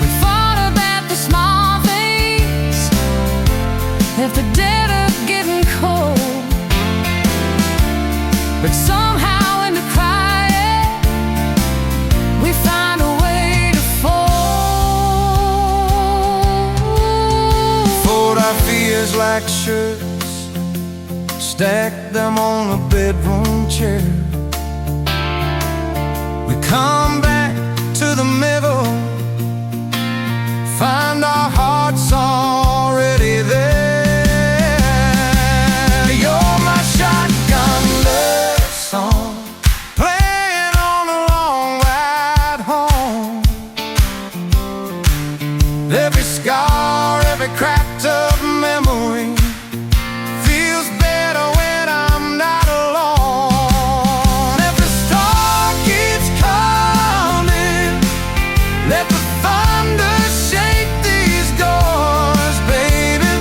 S2: We fought about the small things, left the dead of getting cold, but somehow in the quiet we find a way to fold.
S1: Fold our fears like shirts, stack them on a bedroom chair. We come back to the middle, find our hearts already there. You're my shotgun love song, playing on a long ride home. Every scar, every cracked up memory feels better when I'm not alone. If the storm keeps coming, let the thunder shake these doors, baby.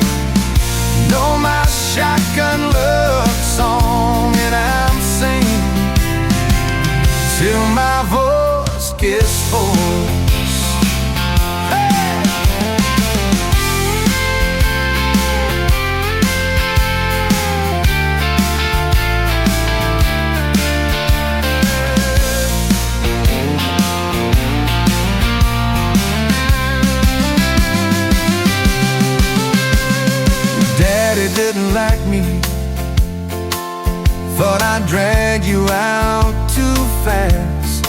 S1: Know my shotgun love song, and I'm singing till my voice gets hoarse. Hey! Daddy didn't like me, thought I'd drag you out too fast.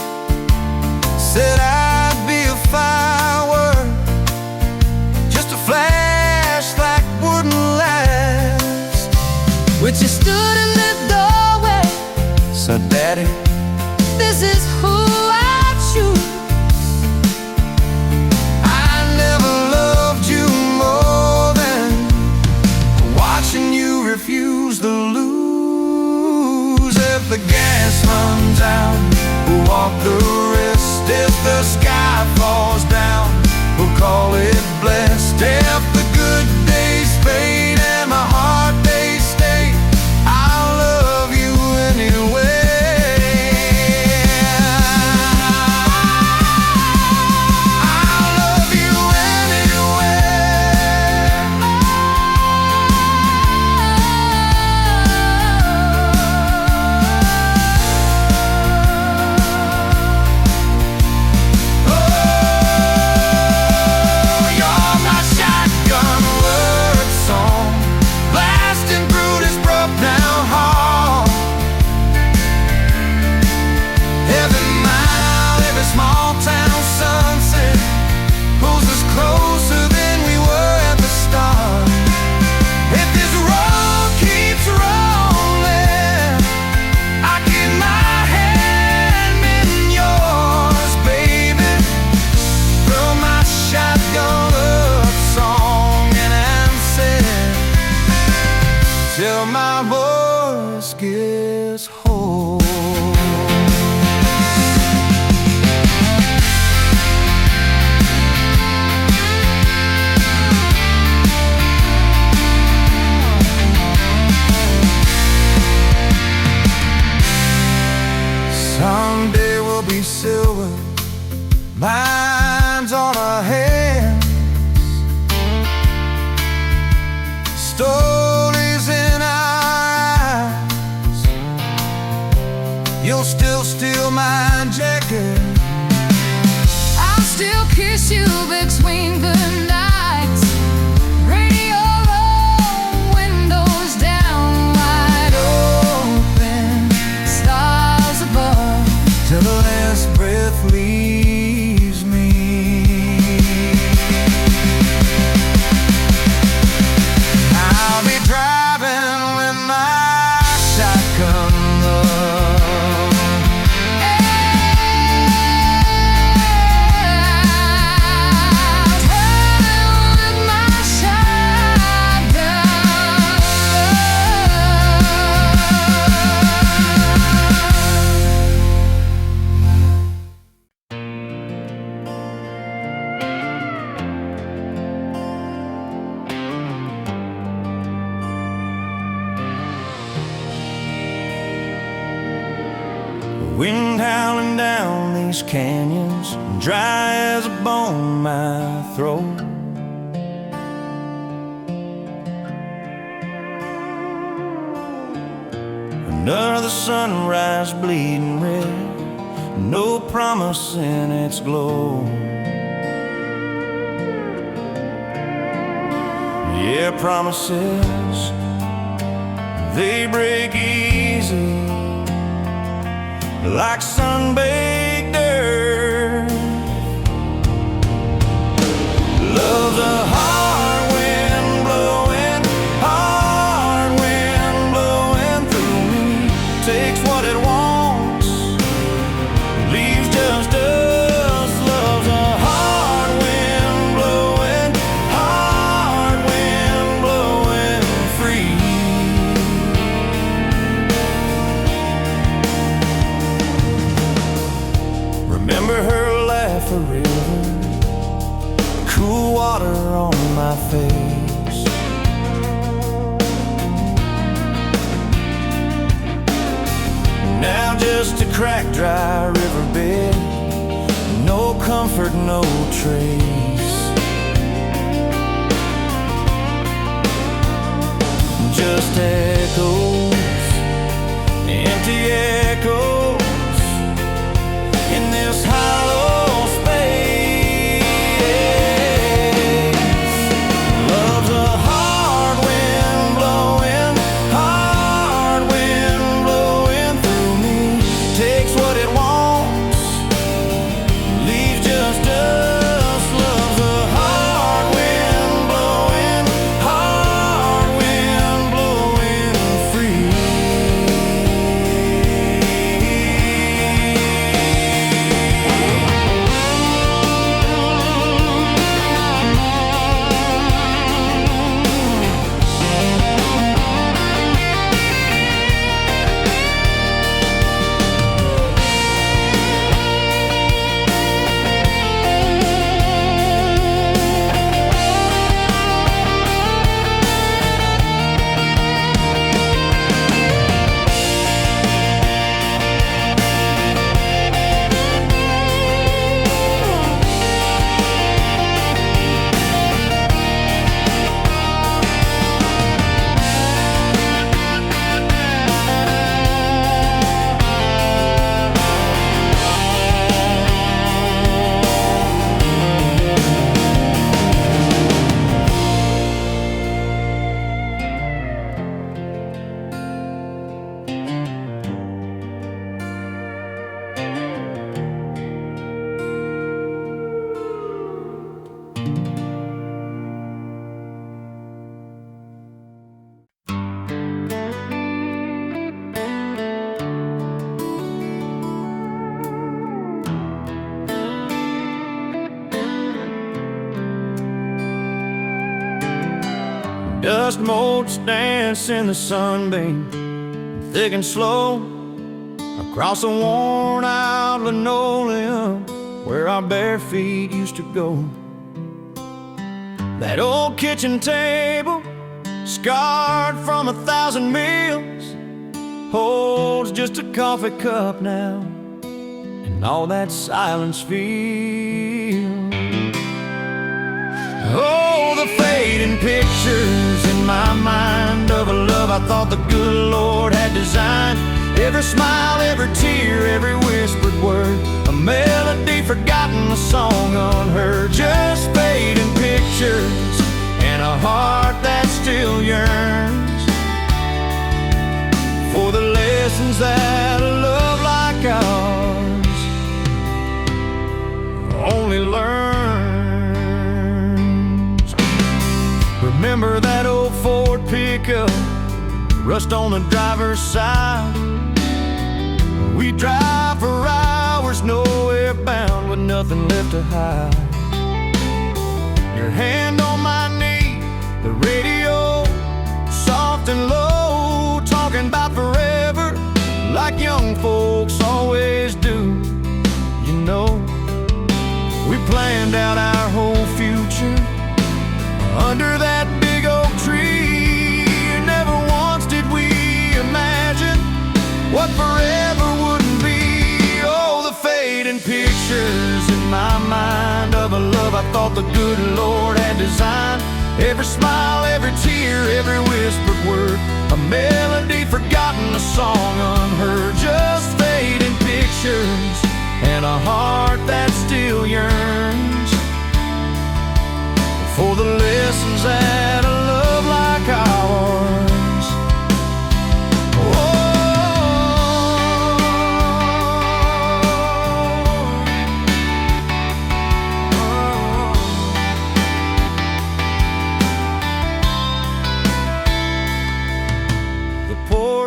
S1: Said I'd be a firework, just a flash like wouldn't last.
S2: When you stood in the doorway,
S1: So Daddy,
S2: this is who I choose.
S1: I never loved you more than watching you refuse to lose. If the gas runs out, we'll walk the rest. If the sky falls down, we'll call it blessed. If the good days fade and my hard days stay, I'll love you anyway. I'll love you anywhere. Oh, you're my shotgun be silver, mine's on our hands. Stories in our eyes. You'll still steal my jacket.
S2: I'll still kiss you between the nights. Radio on, windows down, wide open, stars above,
S1: Till the last breath leaves me. I'll be driving with my shotgun love.
S2: I'll travel with my shotgun.
S1: Wind howling down these canyons, dry as a bone my throat. Another sunrise bleeding red, no promise in its glow. Yeah, promises, they break easy, like sun-baked earth. Love's a hard wind blowing through me. Takes what it wants, leaves just us. Love's a hard wind blowing free. Remember her laugh, a river, cool water on my face. Now just a cracked, dry riverbed, no comfort, no trace. Just echoes, empty echoes in this hollow space. Love's a hard wind blowing through me. Takes what it wants, leaves just us. Love's a hard wind blowing free. Dust motes dance in the sunbeam, thick and slow, across a worn out linoleum where our bare feet used to go. That old kitchen table, scarred from 1,000 meals, holds just a coffee cup now and and all that silence feels. Oh, the fading pictures in my mind of a love I thought the good Lord had designed. Every smile, every tear, every whispered word, a melody forgotten, a song unheard. Just fading pictures and a heart that still yearns for the lessons that a love like ours only learns. Remember that old Ford pickup, rust on the driver's side. We drive for hours, nowhere bound, with nothing left to hide. Your hand on my knee, the radio soft and low, talking about forever like young folks always do. You know, we planned out our whole future under that big oak tree. Never once did we imagine what forever wouldn't be. Oh, the fading pictures in my mind of a love I thought the good Lord had designed. Every smile, every tear, every whispered word, a melody forgotten, a song unheard. Just fading pictures and a heart that still yearns for the lessons that a love like ours.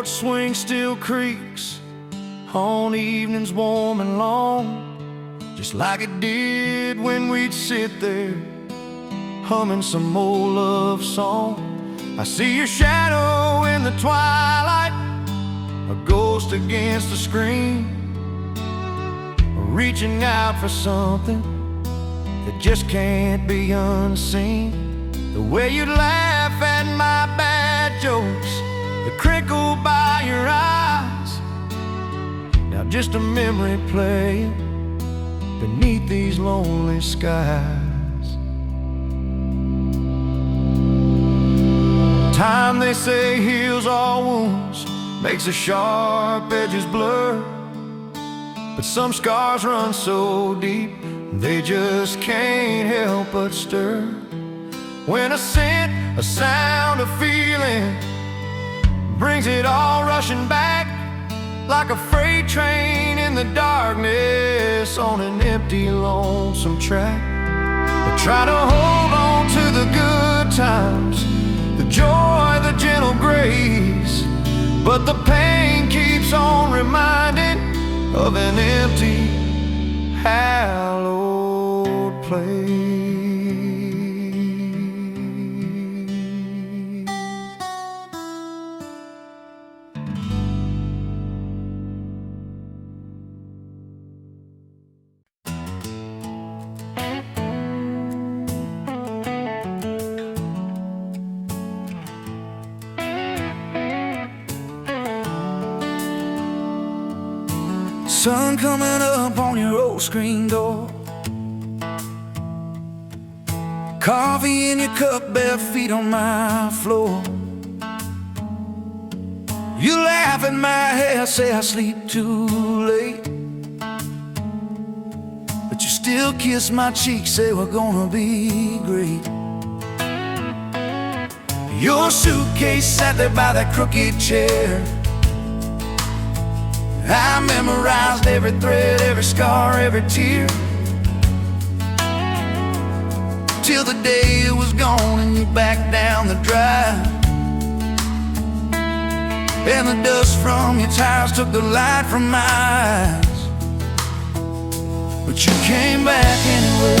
S1: Swing still creaks on evenings warm and long, just like it did when we'd sit there humming some old love song. I see your shadow in the twilight, a ghost against the screen, reaching out for something that just can't be unseen. The way you laugh at my bad jokes, the crinkle by your eyes, now just a memory playing beneath these lonely skies. Time, they say, heals all wounds, makes the sharp edges blur, but some scars run so deep they just can't help but stir. When a scent, a sound, a feeling brings it all rushing back, like a freight train in the darkness on an empty, lonesome track. I try to hold on to the good times, the joy, the gentle grace, but the pain keeps on reminding of an empty, hallowed place. Sun coming up on your old screen door, coffee in your cup, bare feet on my floor. You laugh at my hair, say I sleep too late, but you still kiss my cheek, say we're gonna be great. Your suitcase sat there by that crooked chair. I memorized every thread, every scar, every tear, till the day it was gone and you backed down the drive, and the dust from your tires took the light from my eyes. But you came back anyway,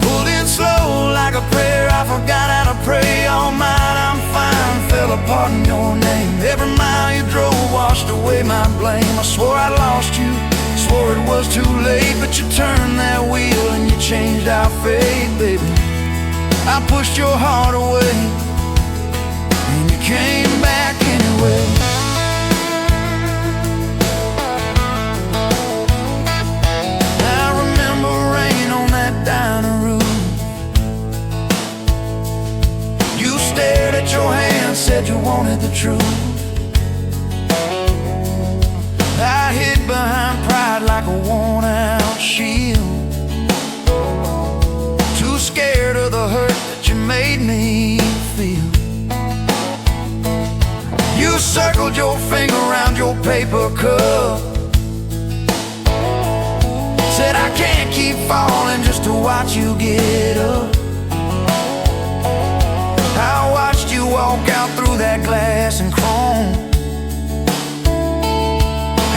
S1: pulled in slow like a prayer. I forgot how to pray all night. I'm fine, fell apart in your name. Every mile you drove washed away my blame. I swore I lost you, swore it was too late, but you turned that wheel and you changed our fate, baby. I pushed your heart away and you came back anyway. circled your finger around your paper cup. Said I can't keep falling just to watch you get up. I watched you walk out through that glass and chrome,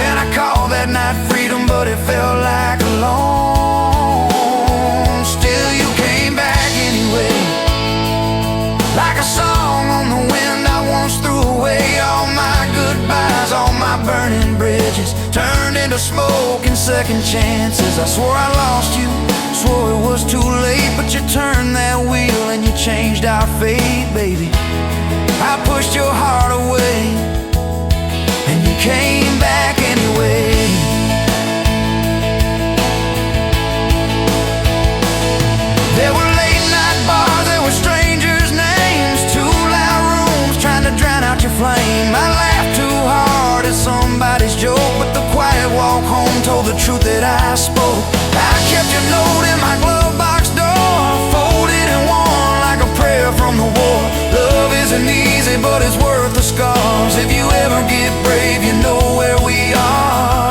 S1: and I called that night freedom, but it felt like alone. Still you came back anyway, like a song on the wind. I once threw away all my goodbyes, all my burning bridges turned into smoke and second chances. I swore I lost you, swore it was too late, but you turned that wheel and you changed our fate, baby. I pushed your heart away and you came back anyway. There were late night bars, there were strangers' names, too loud rooms trying to drown out your flame. I laughed too hard at somebody's joke, but the quiet walk home told the truth that I spoke. I kept your note in my glove box door, folded in one like a prayer from the war. Love isn't easy, but it's worth the scars. If you ever get brave, you know where we are.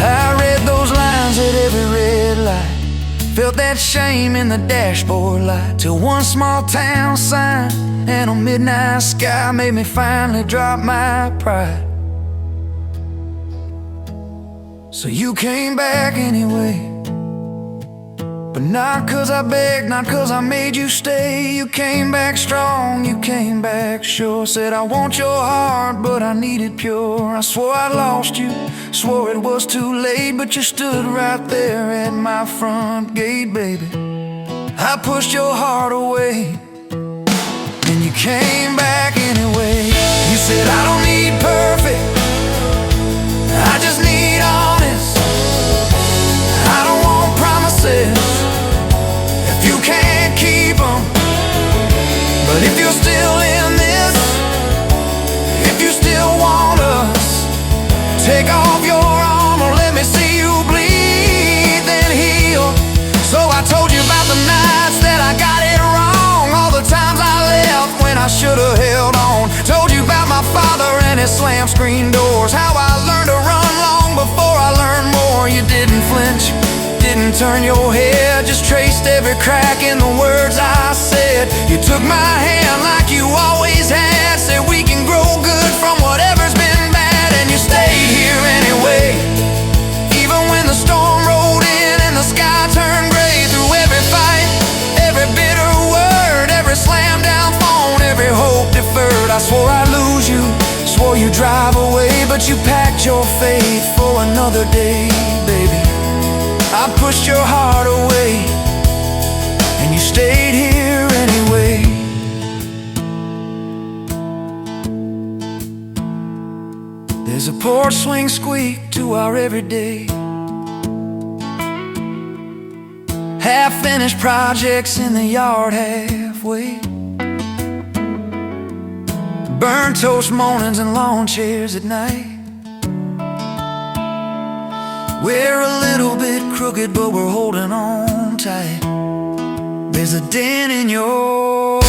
S1: I read those lines at every red light, felt that shame in the dashboard light, till one small town sign and a midnight sky made me finally drop my pride. So you came back anyway, but not 'cause I begged, not 'cause I made you stay. You came back strong, you came back sure. Said I want your heart, but I need it pure. I swore I lost you, swore it was too late, but you stood right there at my front gate, baby. I pushed your heart away and you came back anyway. You said I don't need perfect, I just need honest. I don't want promises if you can't keep them. But if you're still in this, if you still want us, take off your armor, let me see you bleed, then heal. So I told you about the nights that I got it wrong, all the times I left when I should've held on. Told you about my father and his slammed screen doors, how I learned to run long before I learned more. You didn't flinch, didn't turn your head, just traced every crack in the words I said. You took my hand like you always had, said we can grow good from whatever's been bad, and you stayed here anyway. Even when the storm rolled in and the sky turned gray, through every fight, every bitter word, every slam down phone, every hope deferred. I swore I'd lose you, swore you'd drive away, but you packed your faith for another day, baby. I pushed your heart away and you stayed here anyway. There's a porch swing squeak to our everyday, half-finished projects in the yard halfway, burnt toast mornings and lawn chairs at night. We're a little bit crooked, but we're holding on tight. There's a dent in your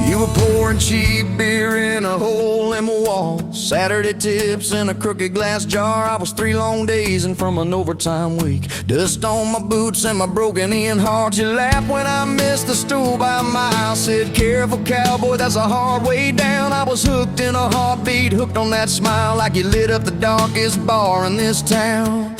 S1: You were pouring cheap beer in a hole in my wall, Saturday tips in a crooked glass jar. I was 3 long days and from an overtime week, dust on my boots and my broken in heart. You laughed when I missed the stool by a mile, said careful cowboy, that's a hard way down. I was hooked in a heartbeat, hooked on that smile, like you lit up the darkest bar in this town.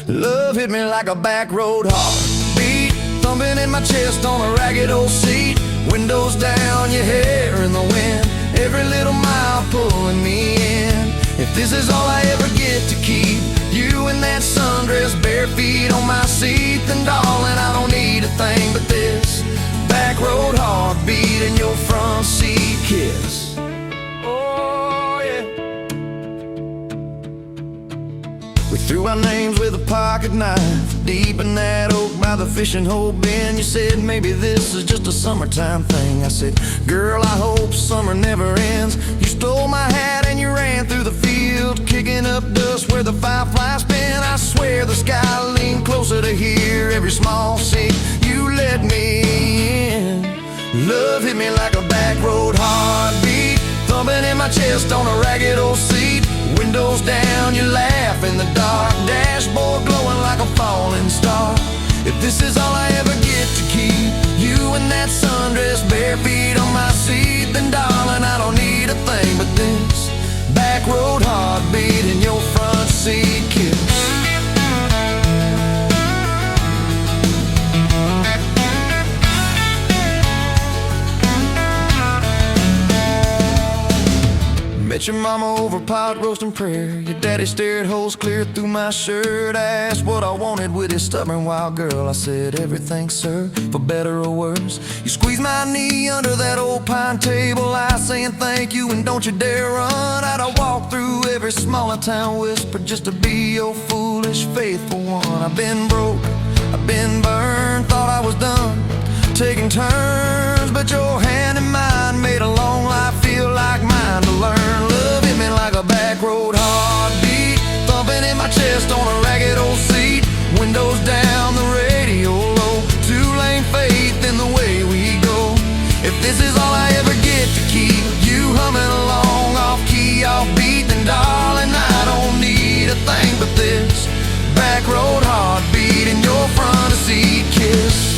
S1: Love hit me like a back road heartbeat, thumping in my chest on a ragged old seat. Windows down, your hair in the wind, every little mile pulling me in. If this is all I ever get to keep, you you in that sundress, bare feet on my seat, then darling, I don't need a thing but this back road heartbeat and your front seat kiss. Oh yeah. We threw our names with a pocket knife deep in that oak by the fishing hole bin. You said maybe this is just a summertime thing. I said, girl, I hope summer never ends. You stole my hat and you ran through the field, kicking up dust where the fireflies spin. I swear the sky leaned closer to hear every small sing you let me in. Love hit me like a back road heartbeat, thumping in my chest on a ragged old seat. Windows down, you laugh in the dark, dashboard glowing like a falling star. If this is all I ever get to keep, you in that sundress, bare feet on my seat, then darling, I don't need a thing but this back road heartbeat and your front seat kiss. Met your mama over pot roast and prayer. Your daddy stared holes clear through my shirt. I asked what I wanted with his stubborn wild girl. I said everything, sir, for better or worse. You squeezed my knee under that old pine table, I saying thank you and don't you dare run. I'd walk through every smaller town whisper just to be your foolish faithful one. I've been broke, I've been burned, thought I was done taking turns, but your hand in mine made a long life feel like mine to learn. Love hit me like a back road heartbeat, thumping in my chest on a ragged old seat. Windows down, the radio low, two-lane faith in the way we go. If this is all I ever get to keep, you humming along off key, off beat, then darling, I don't need a thing but this back road heartbeat and your front seat kiss.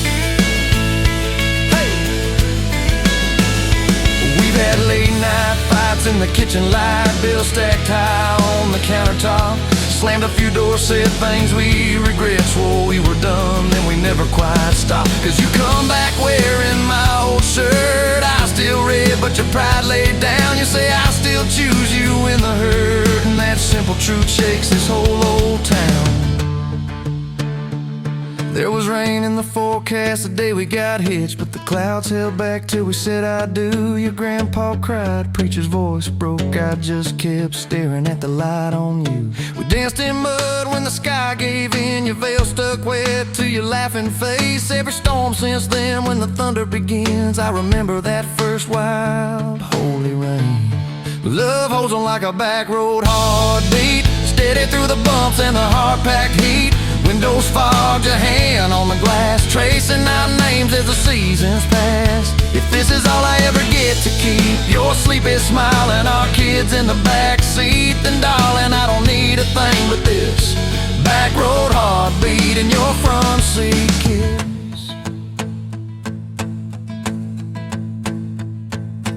S1: Had late night fights in the kitchen light, bills stacked high on the countertop. Slammed a few doors, said things we regret, swore we were done, then we never quite stopped. Cause you come back wearing my old shirt, I still red but your pride laid down. You say I still choose you in the hurt, and that simple truth shakes this whole old town. There was rain in the forecast the day we got hitched, but the clouds held back till we said I do. Your grandpa cried, preacher's voice broke, I just kept staring at the light on you. We danced in mud when the sky gave in, your veil stuck wet to your laughing face. Every storm since then when the thunder begins, I remember that first wild holy rain. Love holds on like a back road heartbeat, steady through the bumps and the hard-packed heat. Windows fogged, your hand on the glass, tracing out names as the seasons pass. If this is all I ever get to keep, your sleepy smile and our kids in the back seat, then darling, I don't need a thing but this back road heartbeat and your front seat kiss.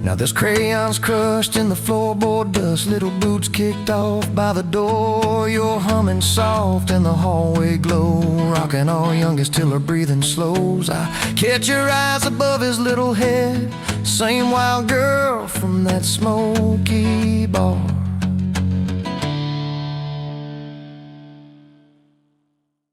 S1: Now there's crayons crushed in the floorboard dust, little boots kicked off by the door. You're humming soft in the hallway glow, rocking our youngest till her breathing slows. I catch your eyes above his little head, same wild girl from that smoky bar.